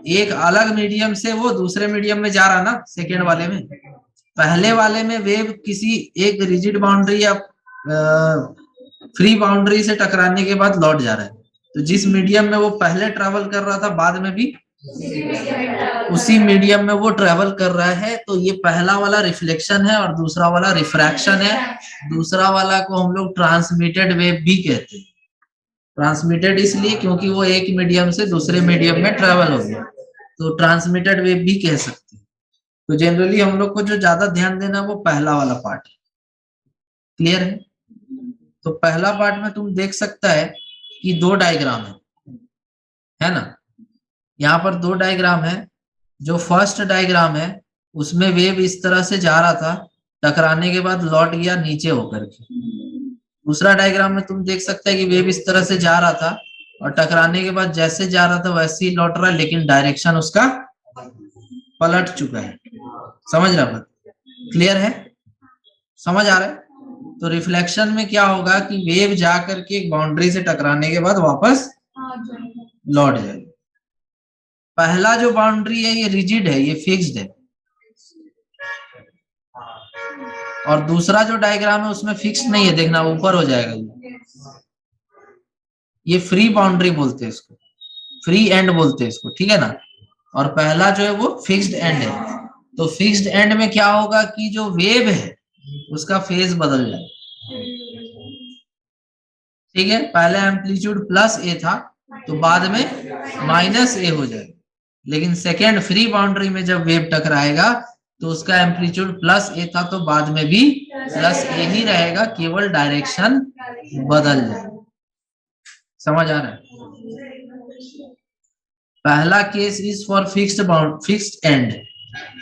एक अलग मीडियम से वो दूसरे मीडियम में जा रहा ना, सेकेंड वाले में। पहले वाले में वेव किसी एक रिजिड बाउंड्री या फ्री बाउंड्री से टकराने के बाद लौट जा रहा है, तो जिस मीडियम में वो पहले ट्रेवल कर रहा था बाद में भी उसी मीडियम में वो ट्रेवल कर रहा है, तो ये पहला वाला रिफ्लेक्शन है और दूसरा वाला रिफ्रैक्शन है। दूसरा वाला को हम लोग ट्रांसमिटेड वेव भी कहते हैं। ट्रांसमिटेड इसलिए क्योंकि वो एक मीडियम से दूसरे मीडियम में ट्रेवल हो गया, तो ट्रांसमिटेड वेव भी कह सकते हैं। तो जनरली हम लोग को जो ज्यादा ध्यान देना वो पहला वाला पार्ट है, क्लियर है। तो पहला पार्ट में तुम देख सकता है कि दो डायग्राम है ना, यहाँ पर दो डायग्राम है। जो फर्स्ट डायग्राम है उसमें वेव इस तरह से जा रहा था, टकराने के बाद लौट गया नीचे होकर के। दूसरा डायग्राम में तुम देख सकते हैं कि वेव इस तरह से जा रहा था और टकराने के बाद जैसे जा रहा था वैसे ही लौट रहा है, लेकिन डायरेक्शन उसका पलट चुका है। समझ रहा बात, क्लियर है, समझ आ रहा है। तो रिफ्लेक्शन में क्या होगा कि वेव जा करके एक बाउंड्री से टकराने के बाद वापस लौट जाएगा। पहला जो बाउंड्री है ये रिजिड है, ये फिक्स्ड है, और दूसरा जो डायग्राम है उसमें फिक्स नहीं है, देखना ऊपर हो जाएगा। ये फ्री बाउंड्री बोलते हैं इसको, फ्री एंड बोलते हैं इसको, ठीक है ना। और पहला जो है वो फिक्स्ड एंड है। तो फिक्स्ड एंड में क्या होगा कि जो वेव है उसका फेज बदल जाए, ठीक है। पहले एम्पलीट्यूड प्लस ए था तो बाद में माइनस ए हो जाएगा, लेकिन सेकेंड फ्री बाउंड्री में जब वेव टकराएगा तो उसका एम्पलीट्यूड प्लस ए था तो बाद में भी प्लस ए ही रहेगा, केवल डायरेक्शन बदल जाएगा। समझ आ रहा है। पहला case is for fixed and.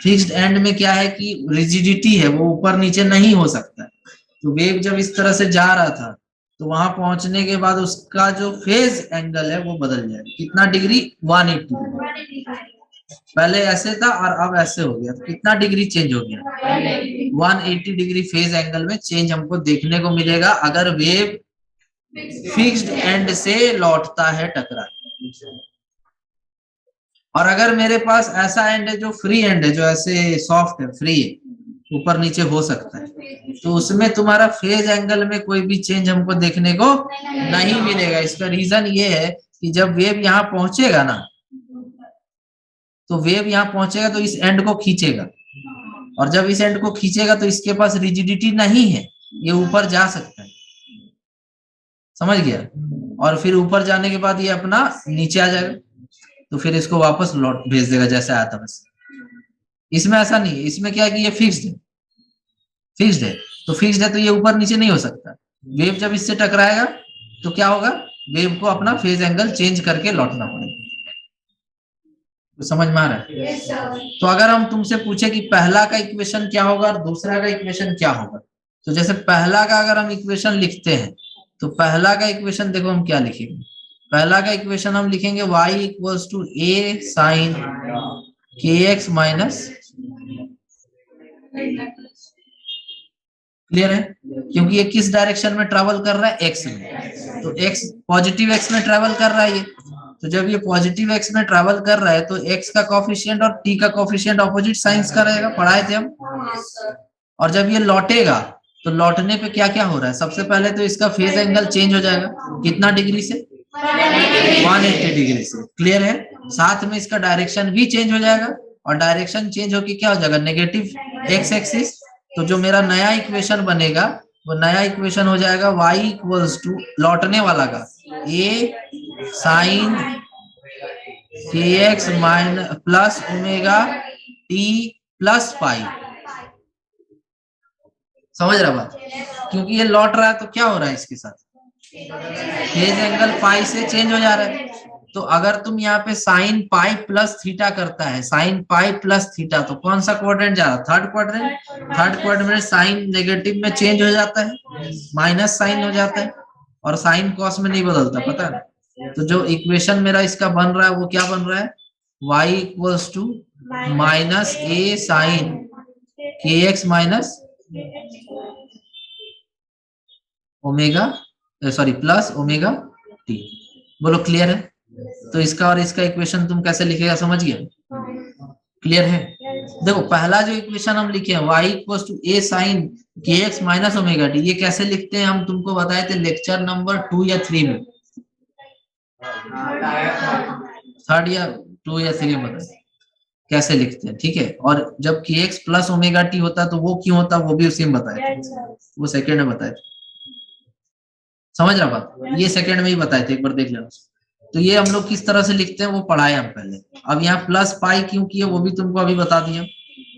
Fixed and में क्या है कि रिजिडिटी है, वो ऊपर नीचे नहीं हो सकता। तो वेव जब इस तरह से जा रहा था तो वहां पहुंचने के बाद उसका जो फेज एंगल है वो बदल जाएगा, कितना डिग्री, 180 डिग्री। पहले ऐसे था और अब ऐसे हो गया, तो कितना डिग्री चेंज हो गया, 180 डिग्री फेज एंगल में चेंज हमको देखने को मिलेगा अगर वेव फिक्स्ड एंड से लौटता है टकरा। और अगर मेरे पास ऐसा एंड है जो फ्री एंड है, जो ऐसे सॉफ्ट है, फ्री है, ऊपर नीचे हो सकता है, तो उसमें तुम्हारा फेज एंगल में कोई भी चेंज हमको देखने को नहीं मिलेगा। इसका रीजन ये है कि जब वेव यहाँ पहुंचेगा ना, तो वेव यहाँ पहुंचेगा तो इस एंड को खींचेगा, और जब इस एंड को खींचेगा तो इसके पास रिजिडिटी नहीं है, ये ऊपर जा सकता है, समझ गया। और फिर ऊपर जाने के बाद ये अपना नीचे आ जाएगा, तो फिर इसको वापस लौट भेज देगा जैसे आया था बस। इसमें ऐसा नहीं है, इसमें क्या है कि ये फिक्स्ड है, फिक्स्ड है तो फिक्स्ड है तो ये ऊपर नीचे नहीं हो सकता। वेव जब इससे टकराएगा तो क्या होगा, वेव को अपना फेज एंगल चेंज करके लौटना पड़ेगा। तो समझ में आ रहा है। तो अगर हम तुमसे पूछे कि पहला का इक्वेशन क्या होगा और दूसरा का इक्वेशन क्या होगा, तो जैसे पहला का अगर हम इक्वेशन लिखते हैं तो पहला का इक्वेशन देखो हम क्या लिखेंगे। पहला का इक्वेशन हम लिखेंगे y equals to a sine kx minus, clear है, क्योंकि ये किस डायरेक्शन में ट्रेवल कर रहा है, x में, तो x पॉजिटिव x में ट्रेवल कर रहा है ये, तो जब ये पॉजिटिव एक्स में ट्रेवल कर रहा है तो एक्स का कोफिशिएंट और टी का कोफिशिएंट ऑपोजिट साइंस का रहेगा, पढ़ाए थे हम। और जब ये लौटेगा तो लौटने पे क्या क्या हो रहा है, सबसे पहले तो इसका फेज एंगल चेंज हो जाएगा, कितना डिग्री से, 180 डिग्री से, क्लियर है। साथ में इसका डायरेक्शन भी चेंज हो जाएगा, और डायरेक्शन चेंज होकर क्या हो जाएगा, नेगेटिव एक्स एक्सिस। तो जो मेरा नया इक्वेशन बनेगा वो नया इक्वेशन हो जाएगा y इक्वल्स टू लौटने वाला का a साइन के x minus plus omega T plus pi. समझ रहा बात, क्योंकि ये लौट रहा है तो क्या हो रहा है इसके साथ, फेज एंगल पाई से चेंज हो जा रहा है। तो अगर तुम यहाँ पे साइन पाई प्लस थीटा करता है, साइन पाई प्लस थीटा, तो कौन सा क्वाड्रेंट जा रहा है, थर्ड क्वाड्रेंट। थर्ड क्वाड्रेंट में साइन नेगेटिव में चेंज हो जाता है, माइनस साइन हो जाता है, और साइन कॉस में नहीं बदलता, पता है। तो जो इक्वेशन मेरा इसका बन रहा है वो क्या बन रहा है, y equals to minus A sine के x minus omega, sorry plus omega t. बोलो क्लियर है। तो इसका और इसका इक्वेशन तुम कैसे लिखेगा, समझ गया, क्लियर है। देखो पहला जो इक्वेशन हम लिखे हैं y equals to A sine के एक्स माइनस ओमेगा टी, ये कैसे लिखते हैं हम तुमको बताए थे लेक्चर नंबर 2 या 3 में, थर्ड या 2 या 3 में बताए कैसे लिखते हैं, ठीक है। और जब के एक्स प्लस ओमेगा टी होता है तो वो क्यों होता है वो भी उसी में बताए थे, वो सेकेंड में बताए थे। समझ रहा बात, ये सेकंड में ही बताए थे, एक बार देख लेना। तो ये हम लोग किस तरह से लिखते हैं वो पढ़ाए हम पहले। अब यहाँ प्लस पाई क्यों किया वो भी तुमको अभी बता दिया,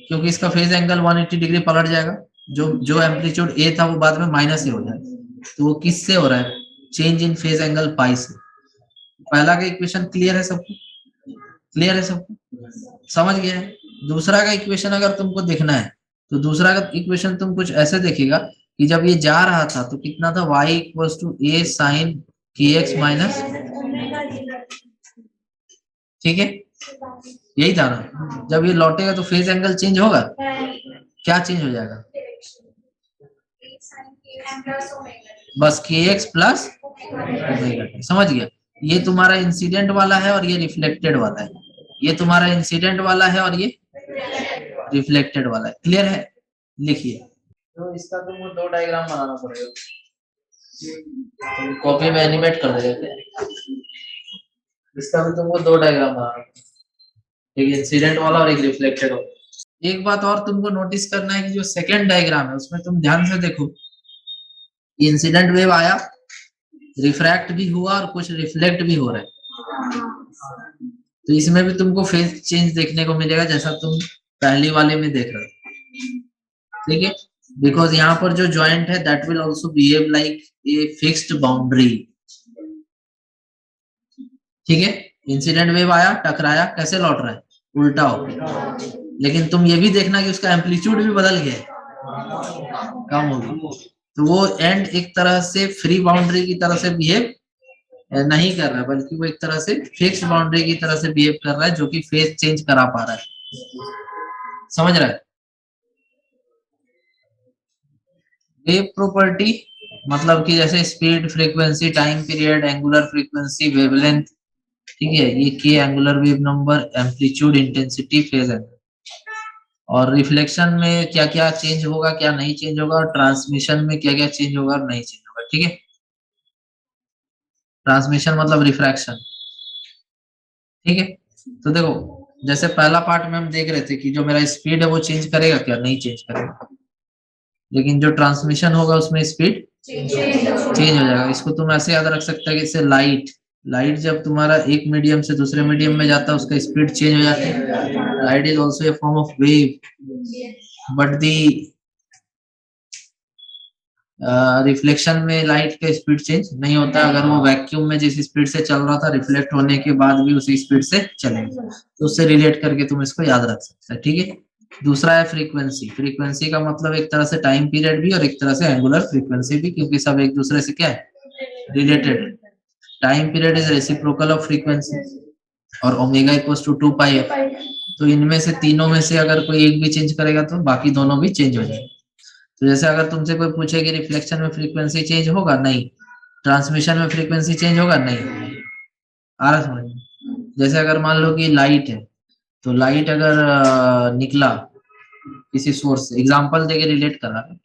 क्योंकि इसका फेज एंगल 180 डिग्री पलट जाएगा, जो एम्पलीट्यूड ए था वो बाद में माइनस ए हो जाएगा। तो वो किससे हो रहा है, change in phase angle pi से। पहला का इक्वेशन क्लियर है सबको, क्लियर है सबको, समझ गया है। दूसरा का इक्वेशन अगर तुमको देखना है तो दूसरा का इक्वेशन तुम कुछ ऐसे देखेगा कि जब ये जा रहा था तो कितना था, y equals to A sine के एक्स माइनस, ठीक है, यही था ना। जब ये लौटेगा तो फेज एंगल चेंज होगा, क्या चेंज हो जाएगा, बस के एक्स प्लस ओमेगा। समझ गया, ये तुम्हारा इंसिडेंट वाला है और ये रिफ्लेक्टेड वाला है, ये तुम्हारा इंसिडेंट वाला है और ये रिफ्लेक्टेड वाला है, क्लियर है। लिखिए, तो इसका तुमको 2 डायग्राम बनाना पड़ेगा, कॉपी में एनिमेट कर देगा। इसका भी तुमको 2 डायग्राम बनाना, एक इंसिडेंट वाला और एक रिफ्लेक्टेड वाला। एक बात और तुमको नोटिस करना है कि जो सेकंड डायग्राम है उसमें तुम ध्यान से देखो, इंसिडेंट वेव आया, रिफ्रैक्ट भी हुआ और कुछ रिफ्लेक्ट भी हो रहा है। तो इसमें भी तुमको फेज चेंज देखने को मिलेगा जैसा तुम पहली वाले में देख रहे हो, ठीक है। बिकॉज यहाँ पर जो जॉइंट है that will also behave like a fixed boundary, ठीक है। इंसिडेंट वेव आया, टकराया, कैसे लौट रहा है, उल्टा हो। लेकिन तुम ये भी देखना कि उसका एम्पलीट्यूड भी बदल गया, कम हो गया। तो वो एंड एक तरह से फ्री बाउंड्री की तरह से बिहेव नहीं कर रहा है, बल्कि वो एक तरह से फिक्स्ड बाउंड्री की तरह से बिहेव कर रहा है, जो कि फेज चेंज करा पा रहा है। समझ रहा है। वेव प्रॉपर्टी मतलब कि जैसे speed, frequency, time period, angular frequency, wavelength, ठीक है, ये के angular wave number, amplitude, intensity, phase angle. और रिफ्लेक्शन में क्या क्या चेंज होगा, क्या नहीं चेंज होगा, और ट्रांसमिशन में क्या क्या चेंज होगा और नहीं चेंज होगा, ठीक है। ट्रांसमिशन मतलब रिफ्रैक्शन, ठीक है। तो देखो जैसे पहला पार्ट में हम देख रहे थे कि जो मेरा स्पीड है वो चेंज करेगा क्या, नहीं चेंज करेगा। लेकिन जो ट्रांसमिशन होगा उसमें स्पीड चेंज हो जाएगा। इसको तुम ऐसे याद रख सकते हैं कि जैसे लाइट जब तुम्हारा एक मीडियम से दूसरे मीडियम में जाता है उसका स्पीड चेंज हो जाता है। Light is also a form of wave, but the reflection में लाइट का स्पीड चेंज नहीं होता। अगर वो वैक्यूम में जिस स्पीड से चल रहा था रिफ्लेक्ट होने के बाद भी उसी स्पीड से चलेगा, तो उससे रिलेट करके तुम इसको याद रख सकते हैं, ठीक है। दूसरा है फ्रीक्वेंसी। फ्रीक्वेंसी का मतलब एक तरह से टाइम पीरियड भी और एक तरह से एंगुलर फ्रीक्वेंसी भी, क्योंकि सब एक दूसरे से क्या है, related. Time period is reciprocal of frequency और omega equals to 2 pi f. तो इनमें से तीनों में से अगर कोई एक भी चेंज करेगा तो बाकी दोनों भी चेंज हो जाएंगे। तो जैसे अगर तुमसे कोई पूछे कि रिफ्लेक्शन में फ्रीक्वेंसी चेंज होगा, नहीं। ट्रांसमिशन में फ्रीक्वेंसी चेंज होगा, नहीं। आ रहा समझ में? जैसे अगर मान लो कि लाइट है, तो लाइट अगर निकला किसी सोर्स से, एग्जांपल देके रिलेट कर रहा है,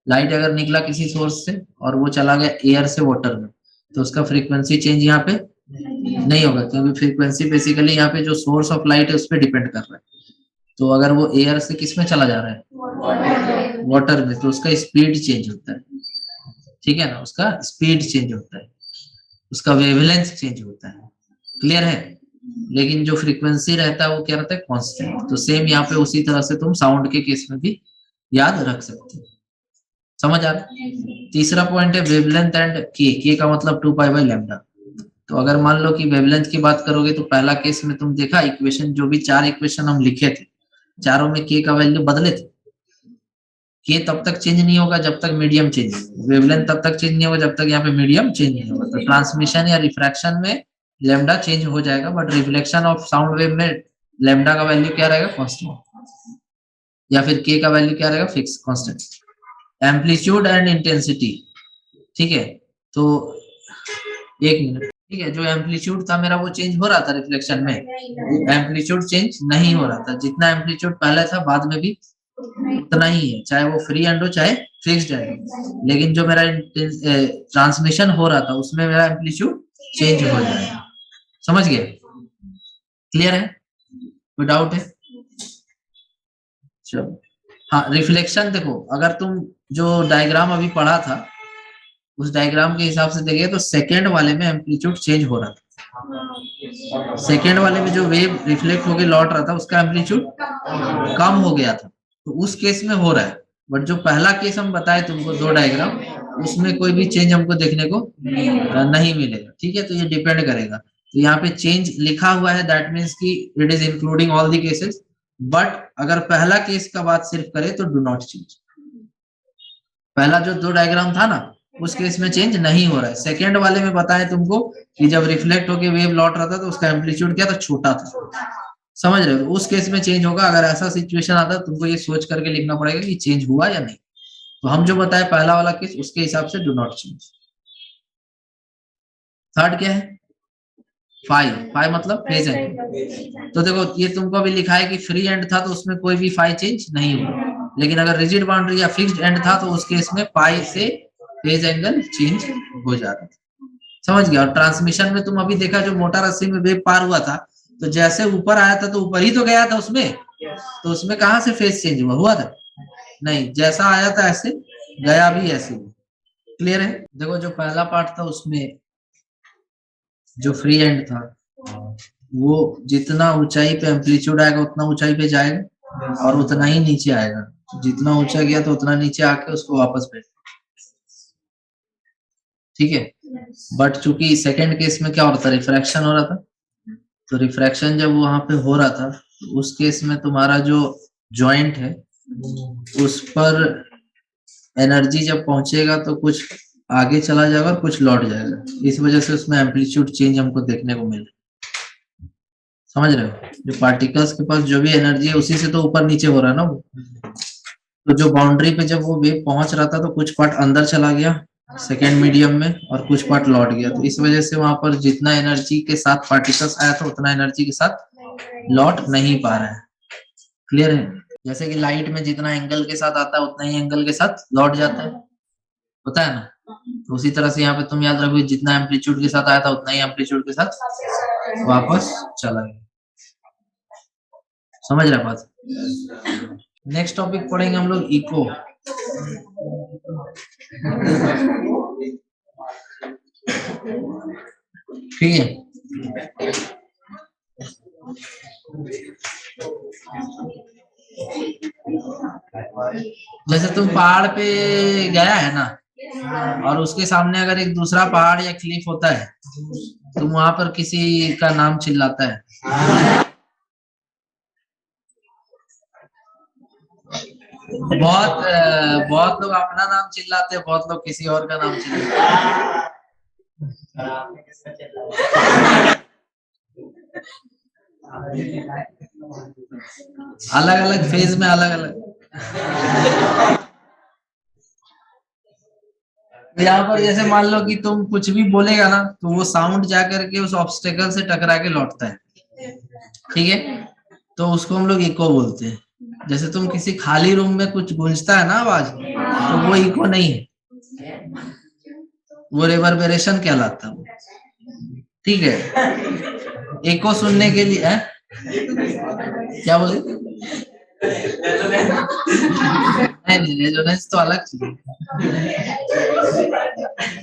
लाइट अगर निकला किसी सोर्स से और वो चला गया एयर से वाटर में, तो उसका फ्रीक्वेंसी चेंज यहाँ पे नहीं होगा, क्योंकि फ्रीक्वेंसी बेसिकली यहाँ पे जो सोर्स ऑफ लाइट है उस पर डिपेंड कर रहा है। तो अगर वो एयर से किस में चला जा रहा है, वाटर में, तो उसका स्पीड चेंज होता है, ठीक है ना, उसका स्पीड चेंज होता है, उसका वेवलेंथ चेंज होता है, क्लियर है। लेकिन जो फ्रीक्वेंसी रहता है वो क्या रहता है, कांस्टेंट। तो सेम यहाँ पे उसी तरह से तुम साउंड के केस में भी याद रख सकते हो। समझ आ रहा है? तीसरा पॉइंट है वेवलेंथ एंड के का मतलब 2 पाई/लैम्डा। तो अगर मान लो कि वेवलेंथ की बात करोगे तो पहला केस में तुम देखा इक्वेशन, जो भी 4 इक्वेशन हम लिखे थे, चारों में के का वैल्यू बदले थे। के तब तक चेंज नहीं होगा जब तक मीडियम चेंज, वेवलेंथ तब तक चेंज नहीं होगा जब तक यहाँ पे मीडियम चेंज नहीं होगा। तो ट्रांसमिशन या रिफ्रैक्शन में लैम्डा चेंज हो जाएगा, but reflection of sound wave में लैम्डा का वैल्यू क्या रहेगा, कांस्टेंट, या फिर के का वैल्यू क्या रहेगा, fix constant. Amplitude and intensity, ठीक है। तो एक मिनट, ठीक है, जो एम्पलीट्यूड था मेरा वो चेंज हो रहा था रिफ्लेक्शन में, एम्पलीट्यूड चेंज नहीं हो रहा था। जितना एम्पलीट्यूड पहले था बाद में भी उतना ही है, चाहे वो फ्री एंड हो चाहे फिक्स्ड एंड हो। लेकिन जो मेरा ट्रांसमिशन हो रहा था उसमें मेरा एम्पलीट्यूड चेंज हो जाएगा। समझ गए? क्लियर है? कोई डाउट है? चलो, हाँ, रिफ्लेक्शन देखो, अगर तुम जो डायग्राम अभी पढ़ा था उस डायग्राम के हिसाब से देखिए तो सेकेंड वाले में एम्पलीट्यूड चेंज हो रहा था। सेकेंड वाले में जो वेव रिफ्लेक्ट होके लौट रहा था उसका एम्पलीट्यूड कम हो गया था, तो उस केस में हो रहा है। बट जो पहला केस हम बताए तुमको 2 डायग्राम, उसमें कोई भी चेंज हमको देखने को नहीं मिलेगा, ठीक है। तो ये डिपेंड करेगा। तो यहाँ पे चेंज लिखा हुआ है, दैट मीन्स कि it is including all the cases. But अगर पहला केस का बात सिर्फ करें तो डू नॉट चेंज। पहला जो 2 डायग्राम था ना उस केस में चेंज नहीं हो रहा है। सेकेंड वाले में बताएं तुमको कि जब रिफ्लेक्ट होके वेव लौट रहा था तो उसका एम्पलीट्यूड क्या था, छोटा था। समझ रहे हो? उस केस में चेंज होगा। अगर ऐसा सिचुएशन आता है तुमको ये सोच करके लिखना पड़ेगा कि चेंज हुआ या नहीं। तो हम जो बताए पहला वाला केस उसके हिसाब से डू नॉट चेंज। थर्ड क्या है, 5 मतलब फेज एंड। तो देखो ये तुमको अभी लिखा है कि फ्री एंड था तो उसमें कोई भी फाई चेंज नहीं हुआ, लेकिन अगर रिजिड बाउंड्री या फिक्स्ड एंड था तो उस केस में पाई से फेज एंगल चेंज हो जाता। समझ गया? और ट्रांसमिशन में तुम अभी देखा जो मोटा रस्सी में वेव पार हुआ था, तो जैसे ऊपर आया था तो ऊपर ही तो गया था उसमें, तो उसमें कहां से फेज चेंज हुआ था? नहीं, जैसा आया था ऐसे गया भी ऐसे। क्लियर है? देखो जो पहला पार्ट था उसमें जो फ्री एंड था वो जितना ऊंचाई पे एम्पलीट्यूड आएगा उतना ऊंचाई पे जाएगा और उतना ही नीचे आएगा। जितना ऊंचा गया तो उतना नीचे आके उसको वापस भेज, ठीक है। बट चूंकि सेकंड केस में क्या हो रहा था, रिफ्रैक्शन हो रहा था, तो रिफ्रैक्शन जब वहां पे हो रहा था तो उस केस में तुम्हारा जो जॉइंट है उस पर एनर्जी जब पहुंचेगा तो कुछ आगे चला जाएगा और कुछ लौट जाएगा। इस वजह से उसमें एम्पलीट्यूड चेंज हमको देखने को मिले। समझ रहे हो? जो पार्टिकल्स के पास जो भी एनर्जी है उसी से तो ऊपर नीचे हो रहा है ना वो। तो जो बाउंड्री पे जब वो वेव पहुंच रहा था तो कुछ पार्ट अंदर चला गया सेकेंड मीडियम में और कुछ पार्ट लौट गया। तो इस वजह से वहां पर जितना एनर्जी के साथ पार्टिकल्स आया था उतना एनर्जी के साथ लौट नहीं पा रहा है। क्लियर है? जैसे कि लाइट में जितना एंगल के साथ आता है उतना ही एंगल के साथ लौट जाता है, होता है ना। तो उसी तरह से यहाँ पे तुम याद रखो जितना एम्पलीट्यूड के साथ आया था उतना ही एम्पलीट्यूड के साथ वापस चला गया। समझ रहे बात? नेक्स्ट टॉपिक पढ़ेंगे हम लोग इको। ठीक है। जैसे तुम पहाड़ पे गया है ना और उसके सामने अगर एक दूसरा पहाड़ या क्लिफ होता है तो वहां पर किसी का नाम चिल्लाता है। बहुत लोग अपना नाम चिल्लाते हैं, बहुत लोग किसी और का नाम चिल्लाते हैं। अलग अलग फेज में अलग अलग। तो यहाँ पर जैसे मान लो कि तुम कुछ भी बोलेगा ना तो वो साउंड जा करके उस ऑब्स्टेकल से टकरा के लौटता है, ठीक है। तो उसको हम लोग इको बोलते हैं। जैसे तुम किसी खाली रूम में कुछ गूंजता है ना आवाज, तो वो इको नहीं है, वो रिवर्बरेशन कहलाता है, ठीक है। इको सुनने के लिए है, क्या बोले? नहीं नहीं, रेजोनेंस तो अलग चीज है,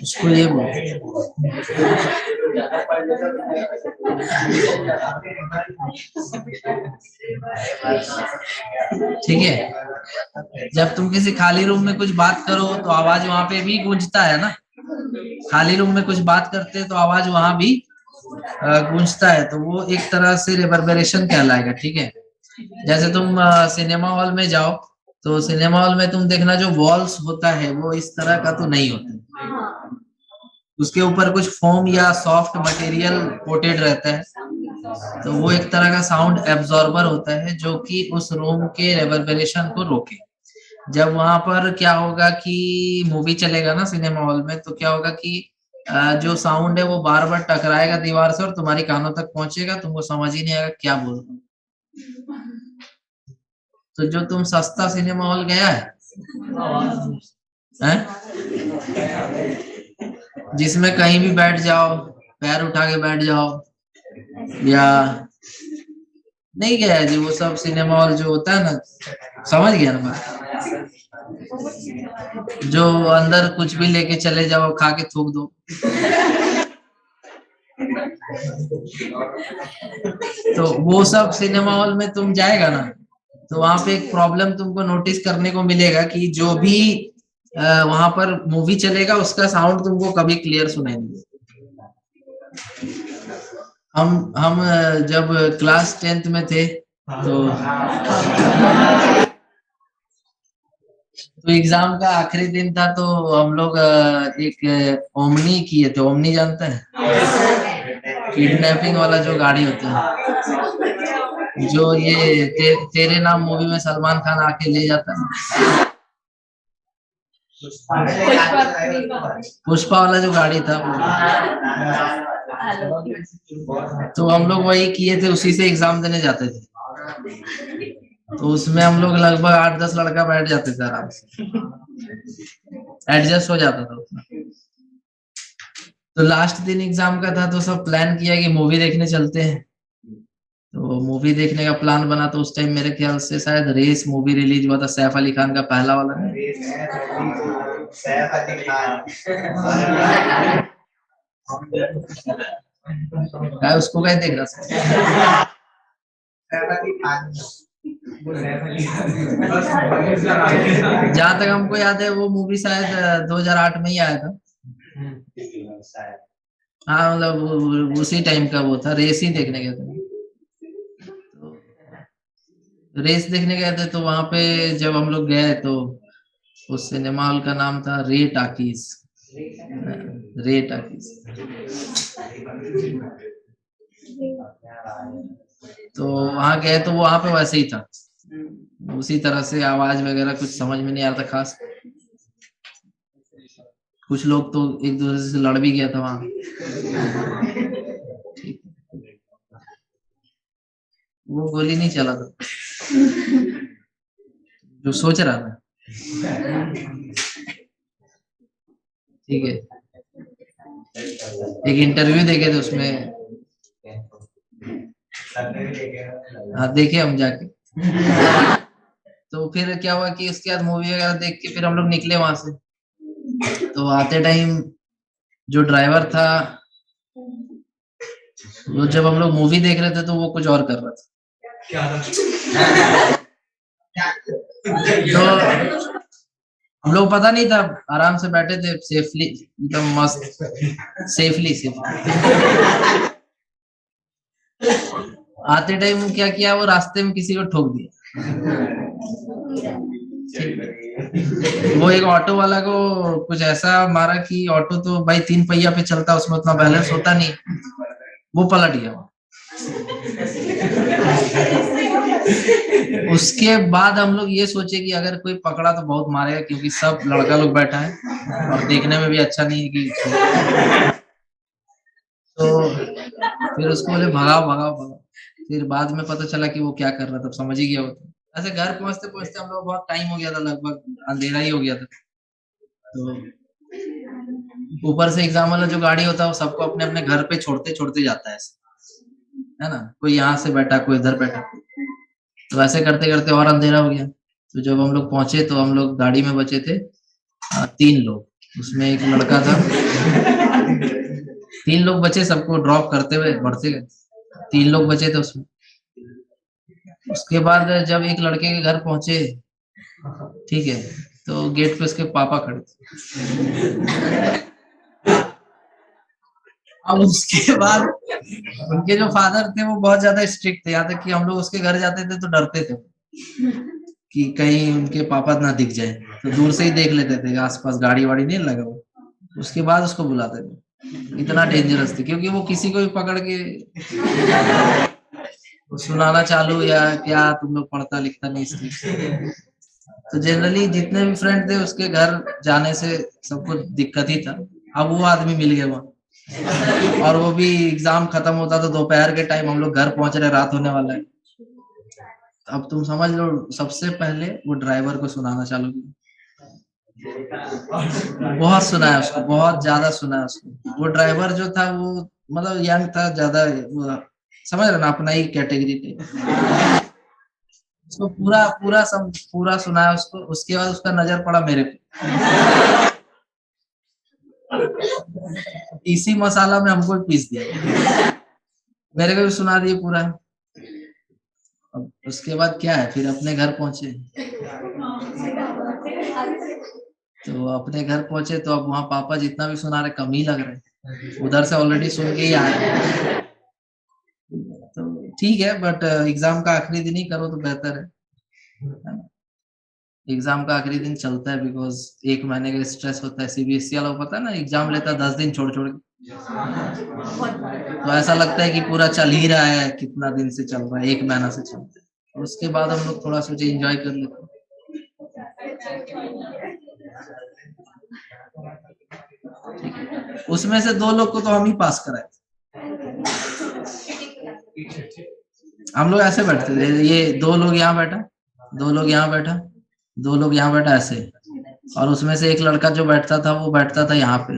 उसको ये बोलते हैं। ठीक है। जब तुम किसी खाली रूम में कुछ बात करो तो आवाज वहां पे भी गूंजता है ना, खाली रूम में कुछ बात करते हैं तो आवाज वहां भी गूंजता है, तो वो एक तरह से रिवर्बरेशन कहलाएगा, ठीक है। जैसे तुम सिनेमा हॉल में जाओ तो सिनेमा हॉल में तुम देखना जो वॉल्स होता है वो इस तरह का तो नहीं होता, उसके ऊपर कुछ फोम या सॉफ्ट मटेरियल कोटेड रहता है, तो वो एक तरह का साउंड एब्जॉर्बर होता है जो कि उस रूम के रिवर्बरेशन को रोके। जब वहां पर क्या होगा कि मूवी चलेगा ना सिनेमा हॉल में, तो क्या होगा कि जो साउंड है वो बार बार टकराएगा दीवार से और तुम्हारी कानों तक पहुंचेगा, तुमको समझ ही नहीं आएगा क्या बोल रहा हूं। तो जो तुम सस्ता सिनेमा हॉल गया है? जिसमें कहीं भी बैठ जाओ, पैर उठा के बैठ जाओ, या नहीं गया है जी वो सब सिनेमा हॉल जो होता है ना, समझ गया ना बात, जो अंदर कुछ भी लेके चले जाओ, खा के थूक दो। तो वो सब सिनेमा हॉल में तुम जाएगा ना, तो वहां पे एक प्रॉब्लम तुमको नोटिस करने को मिलेगा कि जो भी वहां पर मूवी चलेगा उसका साउंड तुमको कभी क्लियर सुनाई नहीं देगा। हम जब क्लास 10th में थे तो एग्जाम का आखिरी दिन था, तो हम लोग एक ओमनी किए थे। ओमनी जानते हैं? किडनैपिंग वाला जो गाड़ी होता है, जो ये तेरे नाम मूवी में सलमान खान आके ले जाता है, पुष्पा वाला जो गाड़ी था तो हम लोग वही किए थे, उसी से एग्जाम देने जाते थे। तो उसमें हम लोग लगभग 8-10 लड़का बैठ जाते थे, आराम से एडजस्ट हो जाता था उतना। तो लास्ट दिन एग्जाम का था तो सब प्लान किया कि मूवी देखने चलते हैं। तो मूवी देखने का प्लान बना, तो उस टाइम मेरे ख्याल से शायद रेस मूवी रिलीज हुआ था, सैफ अली खान का पहला वाला। उसको क्या देख रहा? जहां तक हमको याद है वो मूवी शायद 2008 में ही आया था। हाँ मतलब उसी टाइम का वो था, रेस ही देखने गए थे। रेस देखने गए थे तो वहां पे जब हम लोग गए तो उस सिनेमा हॉल का नाम था रे टाकीज। रे टाकीज। तो वहां गए तो वो वहां पे वैसे ही था, उसी तरह से आवाज वगैरह कुछ समझ में नहीं आ रहा था खास। कुछ लोग तो एक दूसरे से लड़ भी गया था वहां। वो गोली नहीं चला था जो सोच रहा था, ठीक है। एक इंटरव्यू देखे थे उसमें, हाँ देखे हम जाके। तो फिर क्या हुआ कि उसके बाद मूवी वगैरह देख के फिर हम लोग निकले वहां से। तो आते टाइम जो ड्राइवर था, वो जब हम लोग मूवी देख रहे थे तो वो कुछ और कर रहा था। तो हम लोग पता नहीं था, आराम से बैठे थे सेफली, एकदम मस्त सेफली। आते टाइम क्या किया, वो रास्ते में किसी को ठोक दिया। वो एक ऑटो वाला को कुछ ऐसा मारा कि ऑटो तो भाई 3 पहिया पे चलता, उसमें उतना बैलेंस होता नहीं, वो पलट गया। उसके बाद हम लोग ये सोचे कि अगर कोई पकड़ा तो बहुत मारेगा, क्योंकि सब लड़का लोग बैठा है और देखने में भी अच्छा नहीं है कि तो फिर उसको बोले भगाओ भगाओ भगाओ। फिर बाद में पता चला कि वो क्या कर रहा था, तब समझ ही गया वो तो। ऐसे घर पहुंचते पहुंचते हम लोग बहुत टाइम हो गया था, लगभग अंधेरा ही हो गया था। तो ऊपर से एग्जाम वाला जो गाड़ी होता है वो सबको अपने अपने घर पे छोड़ते छोड़ते जाता है ऐसे, है ना, कोई यहाँ से बैठा कोई इधर बैठा। तो ऐसे करते करते और अंधेरा हो गया। तो जब हम लोग पहुंचे तो हम लोग गाड़ी में बचे थे 3 लोग, उसमें एक लड़का था। 3 लोग बचे, सबको ड्रॉप करते हुए बढ़ते गए, 3 लोग बचे थे उसमें। उसके बाद जब एक लड़के के घर पहुंचे, ठीक है, तो गेट पे उसके पापा खड़े थे। अब उसके बाद उनके जो फादर थे वो बहुत ज्यादा स्ट्रिक्ट थे, यहाँ तक कि हम लोग उसके घर जाते थे तो डरते थे कि कहीं उनके पापा ना दिख जाए, तो दूर से ही देख लेते थे, आसपास गाड़ी वाड़ी नहीं लगा हुआ। उसके बाद उसको बुलाते थे, इतना डेंजरस थे, क्योंकि वो किसी को भी पकड़ के सुनाना चालू या क्या तुम लोग पढ़ता लिखता नहीं इसलिए। तो जनरली जितने भी फ्रेंड थे उसके घर जाने से सबको दिक्कत ही था। अब वो आदमी मिल गया वहां, और वो भी एग्जाम खत्म होता तो दोपहर के टाइम हम लोग घर पहुंच रहे, रात होने वाला है। अब तुम समझ लो, सबसे पहले वो ड्राइवर को सुनाना चालू किया। बहुत सुनाया उसको, बहुत ज्यादा सुनाया उसको। वो ड्राइवर जो था वो मतलब यंग था ज्यादा, समझ रहे ना, अपना ही कैटेगरी थे। उसको पूरा पूरा सब पूरा सुनाया उसको। उसके बाद उसका नजर पड़ा मेरे पे, इसी मसाला में हमको भी पीस दिया, मेरे को भी सुना दिए पूरा। अब उसके बाद क्या है, फिर अपने घर पहुंचे। तो अपने घर पहुंचे तो अब वहां पापा जितना भी सुना रहे कम ही लग रहे, उधर से ऑलरेडी सुन के ही आए। तो ठीक है, बट एग्जाम का आखिरी दिन ही करो तो बेहतर है। एग्जाम का आखिरी दिन चलता है, बिकॉज 1 महीने का स्ट्रेस होता है। सीबीएसई वाला पता है ना, एग्जाम लेता है 10 दिन छोड़ छोड़ के, तो ऐसा लगता है कि पूरा चल ही रहा है, कितना दिन से चल रहा है, 1 महीना से चल रहा है। उसके बाद हम लोग थोड़ा सोचे एंजॉय कर लेते। उसमें से 2 लोग को तो हम ही पास कराए। हम लोग ऐसे बैठते थे, ये 2 लोग यहाँ बैठा, 2 लोग यहाँ बैठा, 2 लोग यहाँ बैठा ऐसे, और उसमें से एक लड़का जो बैठता था वो बैठता था यहाँ पे,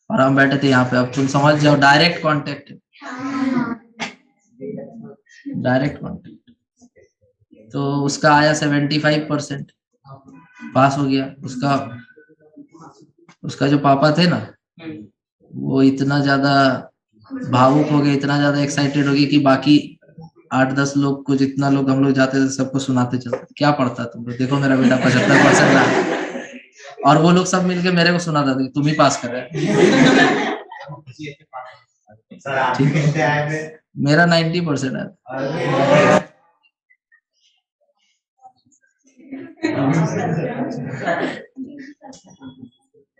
और हम बैठे थे यहाँ पे। अब तुम समझ जाओ, डायरेक्ट कांटेक्ट, डायरेक्ट कांटेक्ट। तो उसका आया 75%, पास हो गया। उसका उसका जो पापा थे ना, वो इतना ज्यादा भावुक हो गए, इतना ज्यादा एक्साइटेड हो गए कि बाकी 8-10 लोग को, जितना लोग हम लोग जाते थे सबको सुनाते चलते, क्या पढ़ता तुम लोग, देखो मेरा बेटा 75% ला। और वो लोग सब मिलके मेरे को सुनाता था, तुम ही पास कर रहे। मेरा 90% है।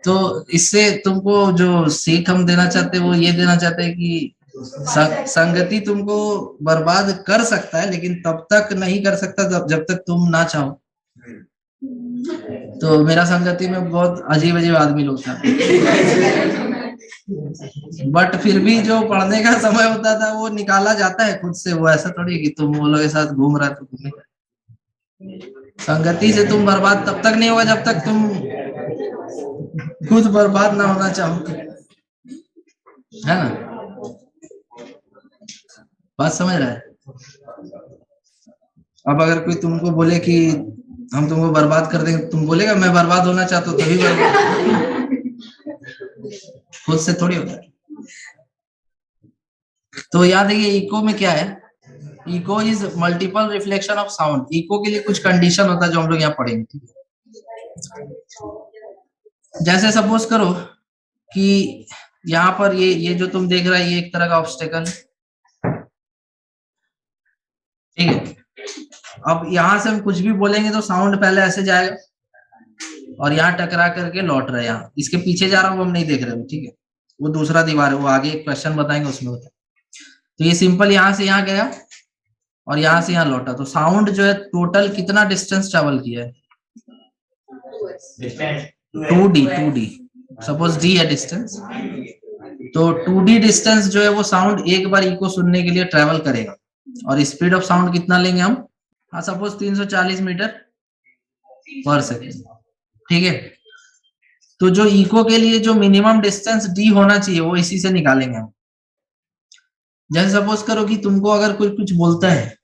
तो इससे तुमको जो सीख हम देना चाहते हैं वो ये देना चाहते हैं कि संगति तुमको बर्बाद कर सकता है, लेकिन तब तक नहीं कर सकता जब तक तुम ना चाहो। तो मेरा संगति में बहुत अजीब अजीब आदमी लोग था, बट फिर भी जो पढ़ने का समय होता था वो निकाला जाता है खुद से। वो ऐसा थोड़ी कि तुम वो लोग के साथ घूम रहा तो घूमने का। संगति से तुम बर्बाद तब तक नहीं होगा जब तक तुम खुद बर्बाद ना होना चाहो, है ना? बात समझ रहा है? अब अगर कोई तुमको बोले कि हम तुमको बर्बाद कर देंगे, तुम बोलेगा मैं बर्बाद होना चाहता हूँ तभी बर्बाद, खुद से थोड़ी होता है। तो याद है, ये इको में क्या है, echo is multiple reflection of sound. Echo के लिए कुछ कंडीशन होता है जो हम लोग यहाँ पढ़ेंगे, ठीक है? जैसे सपोज करो कि यहाँ पर ये जो तुम देख रहा है ये एक तरह का ऑब्स्टेकल है, ठीक है? अब यहाँ से हम कुछ भी बोलेंगे तो साउंड पहले ऐसे जाएगा और यहाँ टकरा करके लौट रहा है, यहाँ इसके पीछे जा रहा है वो हम नहीं देख रहे, ठीक है? वो दूसरा दीवार है, वो आगे एक क्वेश्चन बताएंगे उसमें होता है। तो ये सिंपल यहाँ से यहाँ गया और यहाँ से यहाँ लौटा, तो साउंड जो है टोटल कितना डिस्टेंस ट्रेवल किया है? 2D सपोज D है डिस्टेंस, तो 2D डिस्टेंस जो है वो साउंड एक बार इको सुनने के लिए ट्रेवल करेगा। और स्पीड ऑफ साउंड कितना लेंगे हम? हाँ सपोज 340 मीटर पर सेकेंड, ठीक है। तो जो इको के लिए जो मिनिमम डिस्टेंस D होना चाहिए वो इसी से निकालेंगे हम। जैसे सपोज करो कि तुमको अगर कोई कुछ बोलता है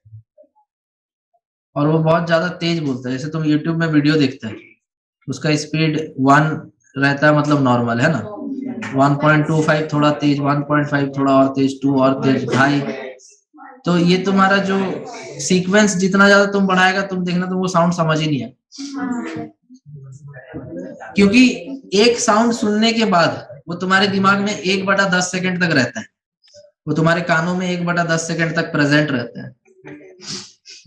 और वो बहुत ज्यादा तेज बोलता है, जैसे तुम YouTube में वीडियो देखते हैं, उसका स्पीड 1 रहता है, मतलब नॉर्मल है ना, 1.25 थोड़ा तेज, 1.5 थोड़ा और तेज, 2 और तेज, 2.5। तो ये तुम्हारा जो सीक्वेंस जितना ज्यादा तुम बढ़ाएगा, तुम देखना तुमको साउंड समझ ही नहीं है, क्योंकि एक साउंड सुनने के बाद वो तुम्हारे दिमाग में 1/10 सेकंड तक रहता है, वो तुम्हारे कानों में 1/10 सेकंड तक प्रेजेंट रहता है,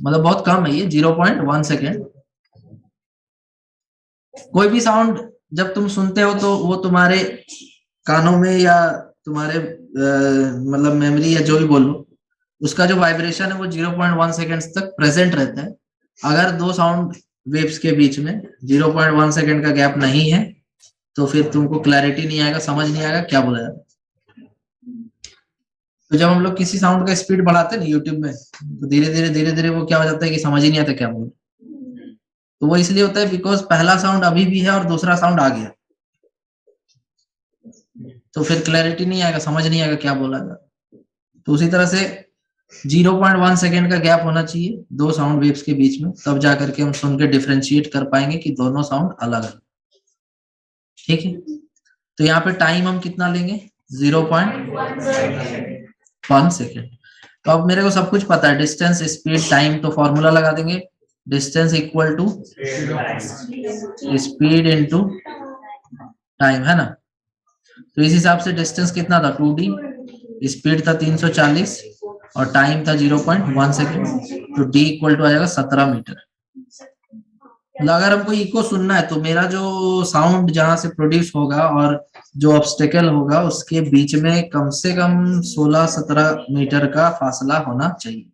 मतलब बहुत कम है ये, 0.1 सेकेंड। कोई भी साउंड जब तुम सुनते हो तो वो तुम्हारे कानों में या तुम्हारे मतलब मेमोरी या जो भी बोलो, उसका जो वाइब्रेशन है वो 0.1 सेकेंड तक प्रेजेंट रहता है। अगर दो साउंड वेव्स के बीच में 0.1 सेकेंड का गैप नहीं है तो फिर तुमको क्लैरिटी नहीं आएगा, समझ नहीं आएगा क्या बोला जाए। तो जब हम लोग किसी साउंड का स्पीड बढ़ाते हैं ना यूट्यूब में, तो धीरे धीरे वो क्या हो जाता है कि समझ ही नहीं आता क्या बोल। तो वो इसलिए होता है बिकॉज पहला साउंड अभी भी है और दूसरा साउंड आ गया, तो फिर क्लैरिटी नहीं आएगा, समझ नहीं आएगा क्या बोला जा। तो उसी तरह से 0.1 सेकेंड का गैप होना चाहिए दो साउंड वेव्स के बीच में, तब जा करके हम सुन के डिफरेंशिएट कर पाएंगे कि दोनों साउंड अलग अलग, ठीक है। तो यहाँ पे टाइम हम कितना लेंगे? 0.1 सेकेंड। तो अब मेरे को सब कुछ पता है, डिस्टेंस, स्पीड, टाइम, तो फॉर्मूला लगा देंगे, distance equal to speed into time, है ना। तो इस हिसाब से डिस्टेंस कितना था? 2D, स्पीड था 340 और टाइम था 0.1 सेकेंड, तो D इक्वल टू आ जाएगा 17 मीटर। मतलब अगर हमको इको सुनना है तो मेरा जो साउंड जहां से प्रोड्यूस होगा और जो ऑब्स्टेकल होगा उसके बीच में कम से कम 16-17 मीटर का फासला होना चाहिए,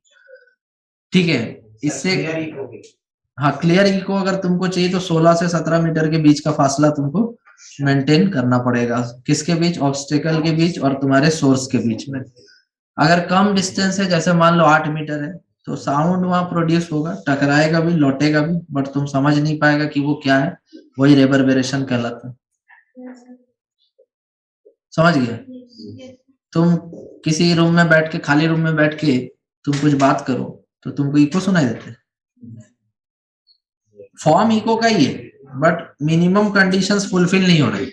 ठीक है। इससे हाँ, क्लियर इको अगर तुमको चाहिए तो 16 से 17 मीटर के बीच का फासला तुमको मेंटेन करना पड़ेगा। किसके बीच? ऑब्स्टेकल के बीच और तुम्हारे सोर्स के बीच में। अगर कम डिस्टेंस है, जैसे मान लो 8 मीटर है, तो साउंड वहां प्रोड्यूस होगा, टकराएगा भी, लौटेगा भी, बट तुम समझ नहीं पाएगा कि वो क्या है, वही रेबरबेरेशन कहलाता है। समझ गया? तुम किसी रूम में बैठ के, खाली रूम में बैठ के तुम कुछ बात करो तो तुमको इको सुनाई देते है, फॉर्म इको का ही है, बट मिनिमम कंडीशंस फुलफिल नहीं हो रही।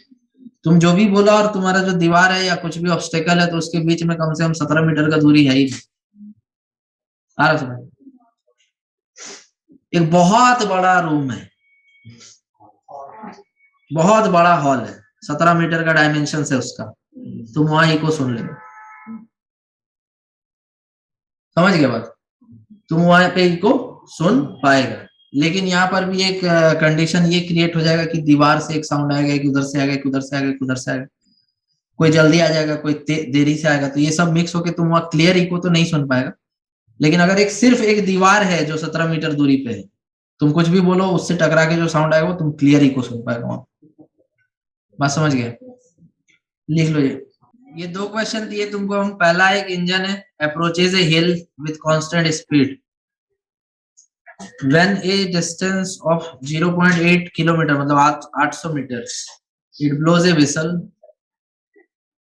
तुम जो भी बोला और तुम्हारा जो दीवार है या कुछ भी ऑब्स्टेकल है, तो उसके बीच में कम से कम 17 मीटर का दूरी है ही नहीं। आ रहा समझ? एक बहुत बड़ा रूम है, बहुत बड़ा हॉल है, 17 मीटर का डायमेंशन है उसका, तुम वहां इको सुन ले, समझ गया बात? तुम वहां पे इको सुन पाएगा। लेकिन यहाँ पर भी एक कंडीशन ये क्रिएट हो जाएगा कि दीवार से एक साउंड आएगा, एक उधर से आएगा, एक उधर से आएगा, एक उधर से आएगा, कोई जल्दी आ जाएगा, कोई देरी से आएगा, तो ये सब मिक्स होके तुम वहां क्लियर इको तो नहीं सुन पाएगा। लेकिन अगर एक सिर्फ एक दीवार है जो 17 मीटर दूरी पे है, तुम कुछ भी बोलो, उससे टकरा के जो साउंड आएगा वो तुम क्लियर इको सुन पाएगा वहां। बात समझ गए? लिख लो ये 2 क्वेश्चन दिए तुमको हम। पहला एक इंजन है, approaches A hill with constant speed when a distance of 0.8 kilometer, मतलब 800 metre, it blows a whistle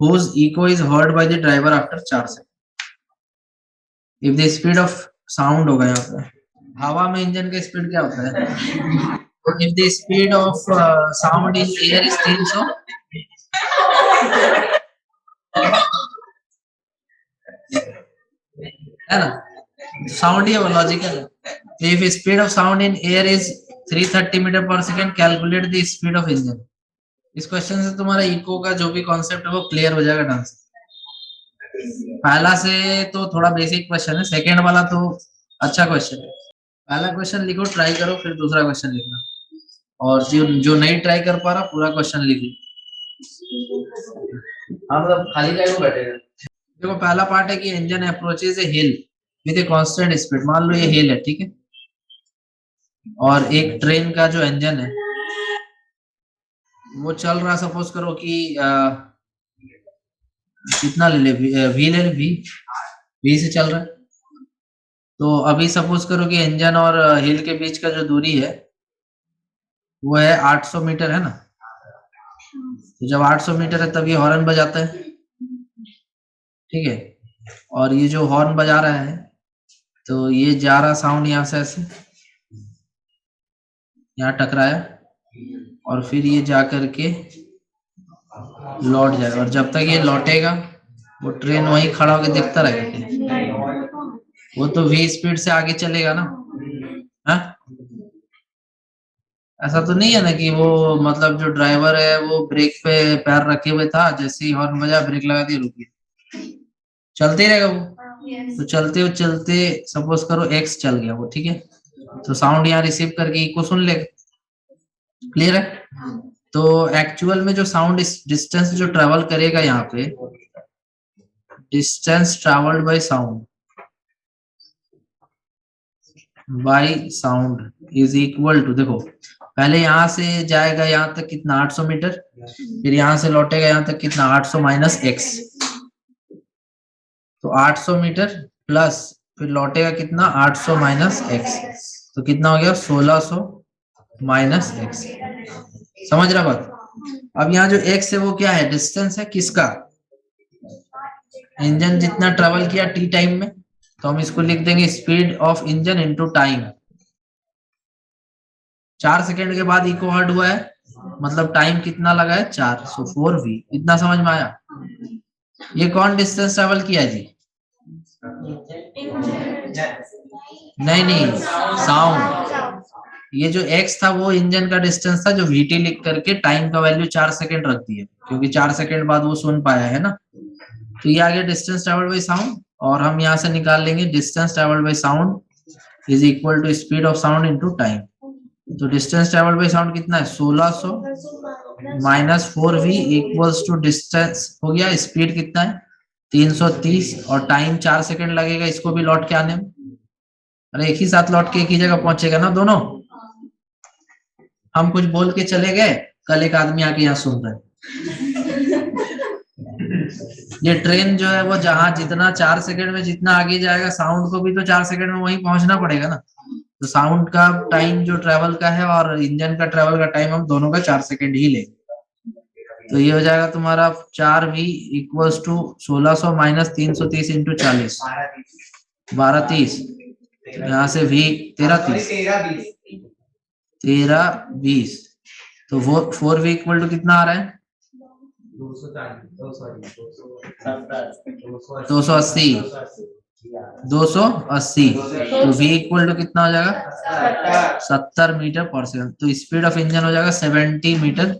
whose echo is heard by the driver after 4 seconds. if the speed of sound होगा यहाँ पे, हवा में engine का speed क्या होता है? if the speed of sound in air is 300, है ना, साउंड ही लॉजिकल है। if speed of sound in air is 330 metre per second, calculate the speed of engine. इस क्वेश्चन से तुम्हारा इको का जो भी कॉन्सेप्ट है वो क्लियर हो जाएगा ढंग से। पहला से तो थोड़ा बेसिक क्वेश्चन है, सेकेंड वाला तो अच्छा क्वेश्चन है। पहला क्वेश्चन लिखो, ट्राई करो, फिर दूसरा क्वेश्चन लिखना, और जो नहीं ट्राई कर पा रहा पूरा क्वेश्चन लिख लो। हाँ, मतलब खाली क्या बैठेगा। देखो पहला पार्ट है कि engine approaches A hill with a constant speed. मान लो ये हिल है, ठीक है, और एक ट्रेन का जो इंजन है वो चल रहा, सपोज करो कि कितना ले ले, वी ले ले, वी से चल रहा है। तो अभी सपोज करो कि इंजन और हिल के बीच का जो दूरी है वो है 800 मीटर, है ना। तो जब 800 मीटर है तब ये हॉर्न बजाता है, ठीक है, और ये जो हॉर्न बजा रहा है तो ये जा रहा साउंड यहाँ से ऐसे यहाँ टकराया और फिर ये जा करके लौट जाएगा, और जब तक ये लौटेगा वो ट्रेन वहीं खड़ा होकर देखता रहेगा। वो तो वी स्पीड से आगे चलेगा ना। हा? ऐसा तो नहीं है ना कि वो मतलब जो ड्राइवर है वो ब्रेक पे पैर रखे हुए था, जैसे ही हॉर्न बजा ब्रेक लगा दिया, रुक गया, चलते रहेगा वो। तो चलते चलते सपोज करो एक्स चल गया वो, ठीक है, तो साउंड यहाँ रिसीव करके इको सुन लेगा। क्लियर है? तो एक्चुअल में जो साउंड इस डिस्टेंस जो ट्रेवल करेगा यहाँ पे, distance travelled by sound is equal to, देखो पहले यहाँ से जाएगा यहाँ तक कितना 800 मीटर, फिर यहाँ से लौटेगा यहाँ तक कितना 800 माइनस एक्स, तो 800 मीटर प्लस फिर लौटेगा कितना 800 माइनस एक्स, तो कितना हो गया 1600 माइनस एक्स। समझ रहा बात? अब यहाँ जो एक्स है वो क्या है, डिस्टेंस है किसका, इंजन जितना ट्रेवल किया टी टाइम में, तो हम इसको लिख देंगे speed of engine into time. 4 second के बाद इको हर्ट हुआ है, मतलब टाइम कितना लगा है 4, सो 4v। इतना समझ में आया? ये कौन डिस्टेंस ट्रेवल किया जी? नहीं, साउंड। ये जो x था वो इंजन का डिस्टेंस था, जो vt लिख करके टाइम का वैल्यू 4 सेकंड रख दिया, क्योंकि 4 सेकंड बाद वो सुन पाया है ना। तो ये आ गया डिस्टेंस ट्रेवल्ड बाय साउंड, और हम यहाँ से निकाल लेंगे distance travelled by sound is equal to speed of sound into time. तो डिस्टेंस ट्रेवल्ड बाय साउंड कितना है 1600 minus 4v equals to distance हो गया, स्पीड कितना है 330, और टाइम 4 सेकंड लगेगा इसको भी लौट के आने में। अरे एक ही साथ लौट के एक ही जगह पहुंचेगा ना दोनों। हम कुछ बोल के चले गए, कल एक आदमी आके यहाँ सुन रहा है। ये ट्रेन जो है वो जहां जितना 4 सेकंड में जितना आगे जाएगा, साउंड को भी तो 4 सेकंड में वहीं पहुंचना पड़ेगा ना। तो साउंड का टाइम जो ट्रेवल का है और इंजन का ट्रेवल का टाइम हम दोनों का 4 सेकंड ही लेंगे। तो ये हो जाएगा तुम्हारा 4v equals to 1600 minus 330 into 40, 1230, यहाँ से v 1320, तो वो 4v इक्वल टू कितना आ रहा है 280, 280। तो v इक्वल टू कितना हो जाएगा 70 मीटर पर सेकंड। तो स्पीड ऑफ इंजन हो जाएगा 70 मीटर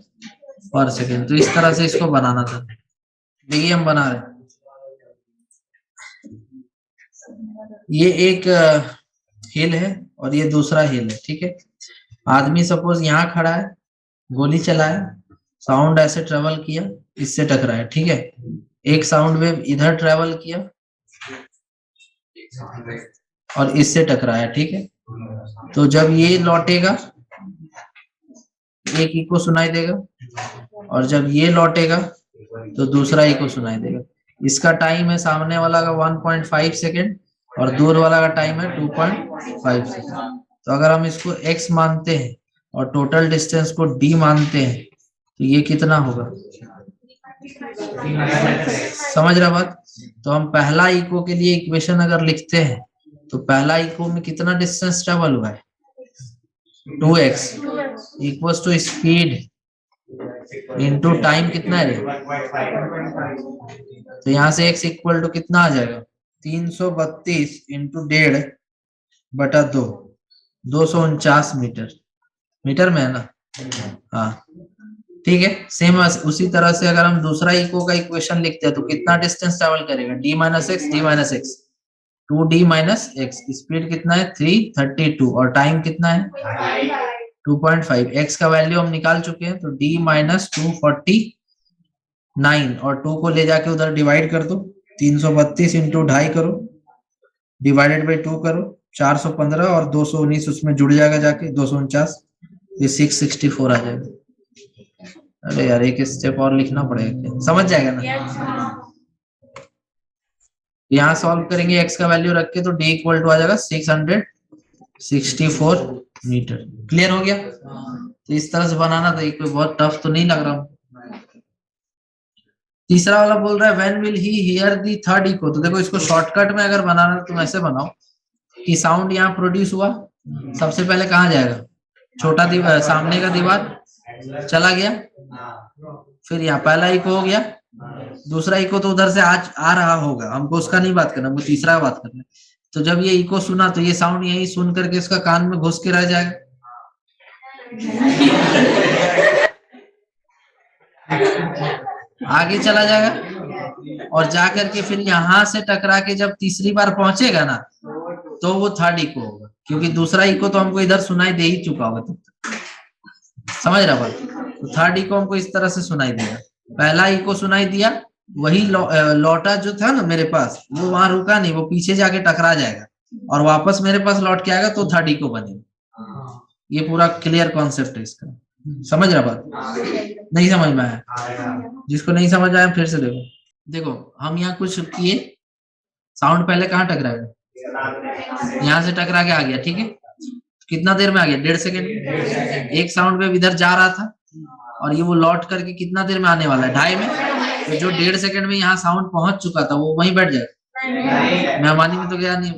पर सेकंड। तो इस तरह से इसको बनाना था। देखिए हम बना रहे, ये एक हिल है और ये दूसरा हिल है, ठीक है। आदमी सपोज यहाँ खड़ा है, गोली चलाया, साउंड ऐसे ट्रेवल किया, इससे टकराया, ठीक है। एक साउंड वेव इधर ट्रेवल किया और इससे टकराया, ठीक है। तो जब ये लौटेगा एक इको सुनाई देगा, और जब ये लौटेगा तो दूसरा इको सुनाई देगा। इसका टाइम है सामने वाला का 1.5 सेकेंड और दूर वाला का टाइम है 2.5 सेकेंड। तो अगर हम इसको x मानते हैं और टोटल डिस्टेंस को d मानते हैं तो ये कितना होगा, समझ रहा बात? तो हम पहला इको के लिए इक्वेशन अगर लिखते हैं तो पहला इको में कितना डिस्टेंस ट्रेवल हुआ है 2x equals to speed into time कितना है, तो यहाँ से x इक्वल टू कितना आ जाएगा 332 इंटू 1.5 बटा 2, 249 मीटर। मीटर में है ना? हाँ ठीक है। सेम उसी तरह से अगर हम दूसरा इको का इक्वेशन लिखते हैं तो कितना डिस्टेंस ट्रेवल करेगा d minus x, d minus x, 2d minus x. Speed कितना है 332 और टाइम कितना है 2.5। x का वैल्यू हम निकाल चुके हैं, तो d माइनस 249 और 2 को ले जाके उधर डिवाइड कर दो, 332 इंटू 2.5 करो, डिवाइडेड बाई 2 करो, 415 और 219 उसमें जुड़ जाएगा जाके 249, ये 664 आ जाएगा। अरे यार एक स्टेप और लिखना पड़ेगा, समझ जाएगा ना। यहाँ सॉल्व करेंगे x का वैल्यू रख के तो d इक्वल टू आ जाएगा 664 मीटर। क्लियर हो गया? तो इस तरह से बनाना था, कोई बहुत टफ तो नहीं लग रहा। तीसरा वाला बोल रहा है when will he hear the third echo. तो देखो इसको शॉर्टकट में अगर बनाना तुम ऐसे बनाओ कि साउंड यहाँ प्रोड्यूस हुआ, सबसे पहले कहाँ जाएगा, छोटा दीवार, सामने का दीवार चला गया, फिर यहाँ पहला इको हो गया, दूसरा इको तो उधर से आज आ रहा होगा, हमको उसका नहीं बात करना, वो तीसरा बात करना है। तो जब ये इको सुना तो ये साउंड यही सुन करके इसका कान में घुस के रह जाएगा, आगे चला जाएगा और जाकर के फिर यहां से टकरा के जब तीसरी बार पहुंचेगा ना तो वो थर्ड इको होगा, क्योंकि दूसरा इको तो हमको इधर सुनाई दे ही चुका होगा तब तक। समझ रहा बात? तो थर्ड इको हमको इस तरह से सुनाई देगा, पहला इको सुनाई दिया, वही लौटा जो था ना मेरे पास, वो वहां रुका नहीं, वो पीछे जाके टकरा जाएगा और वापस मेरे पास लौट के आएगा, तो थर्ड इको बनेगा। ये पूरा क्लियर कॉन्सेप्ट है इसका। समझ रहा बात? नहीं समझ में आया? जिसको नहीं समझ आया फिर से देखो। देखो हम यहाँ कुछ किए, साउंड पहले कहाँ टकराएगा, यहाँ से टकरा के आ गया, ठीक है, कितना देर में आ गया, 1.5 सेकेंड। एक साउंड वेव इधर जा रहा था और ये वो लौट करके कितना देर में आने वाला है, 2.5 में। तो जो 1.5 सेकेंड में यहाँ साउंड पहुंच चुका था वो वहीं बैठ जाएगा, मेहमानी में तो गया नहीं,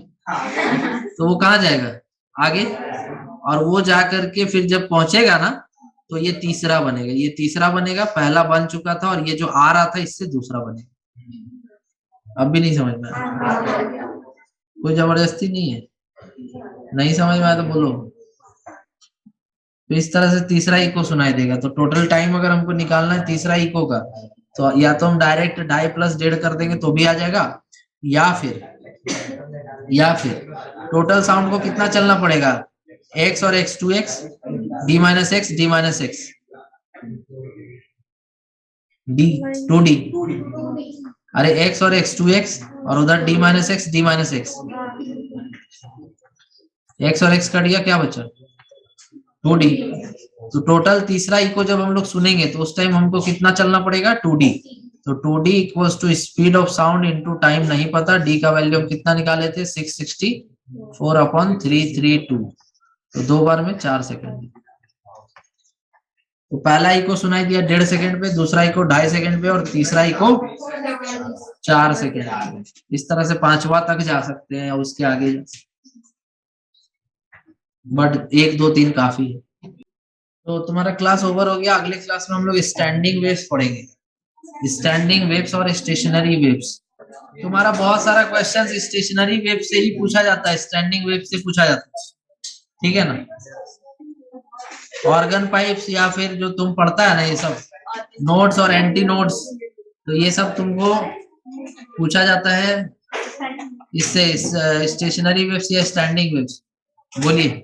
तो वो कहाँ जाएगा, आगे, और वो जा करके फिर जब पहुंचेगा ना तो ये तीसरा बनेगा, ये तीसरा बनेगा, पहला बन चुका था और ये जो आ रहा था इससे दूसरा बनेगा। अब भी नहीं समझ में आया? कोई जबरदस्ती नहीं है, नहीं समझ में आया तो बोलो। तो इस तरह से तीसरा इको सुनाई देगा। तो टोटल टाइम अगर हमको निकालना है तीसरा इको का, तो या तो हम डायरेक्ट 2.5 + 1.5 कर देंगे तो भी आ जाएगा, या फिर टोटल साउंड को कितना चलना पड़ेगा, x और x 2x d - x d - x d 2d, अरे x और x 2x और उधर d - x d - x, x और x कट गया, क्या बचा, 2d। तो टोटल तीसरा इको जब हम लोग सुनेंगे तो उस टाइम हमको कितना चलना पड़ेगा, 2d। तो 2d equals to speed of sound into time नहीं पता, d का वैल्यू हम कितना निकाले थे, 664/332, तो 2 बार में 4 सेकंड। तो पहला इको सुनाई दिया 1.5 सेकंड पे, दूसरा इको 2.5 सेकंड पे और तीसरा इको 4 सेकंड पे। इस तरह से 5वां तक जा सकते हैं या उसके आगे, बट 1 2 3 काफी है। तो तुम्हारा क्लास ओवर हो गया। अगले क्लास में हम लोग स्टैंडिंग वेव्स पढ़ेंगे, स्टैंडिंग वेव्स और स्टेशनरी वेव्स। तुम्हारा बहुत सारा क्वेश्चन स्टेशनरी वेव से ही पूछा जाता है, स्टैंडिंग वेव से पूछा जाता है, ठीक है ना। ऑर्गन पाइप्स या फिर जो तुम पढ़ता है ना ये सब नोट्स और एंटी नोट्स, तो ये सब तुमको पूछा जाता है इससे, स्टेशनरी वेव्स या स्टैंडिंग वेव्स। बोलिए।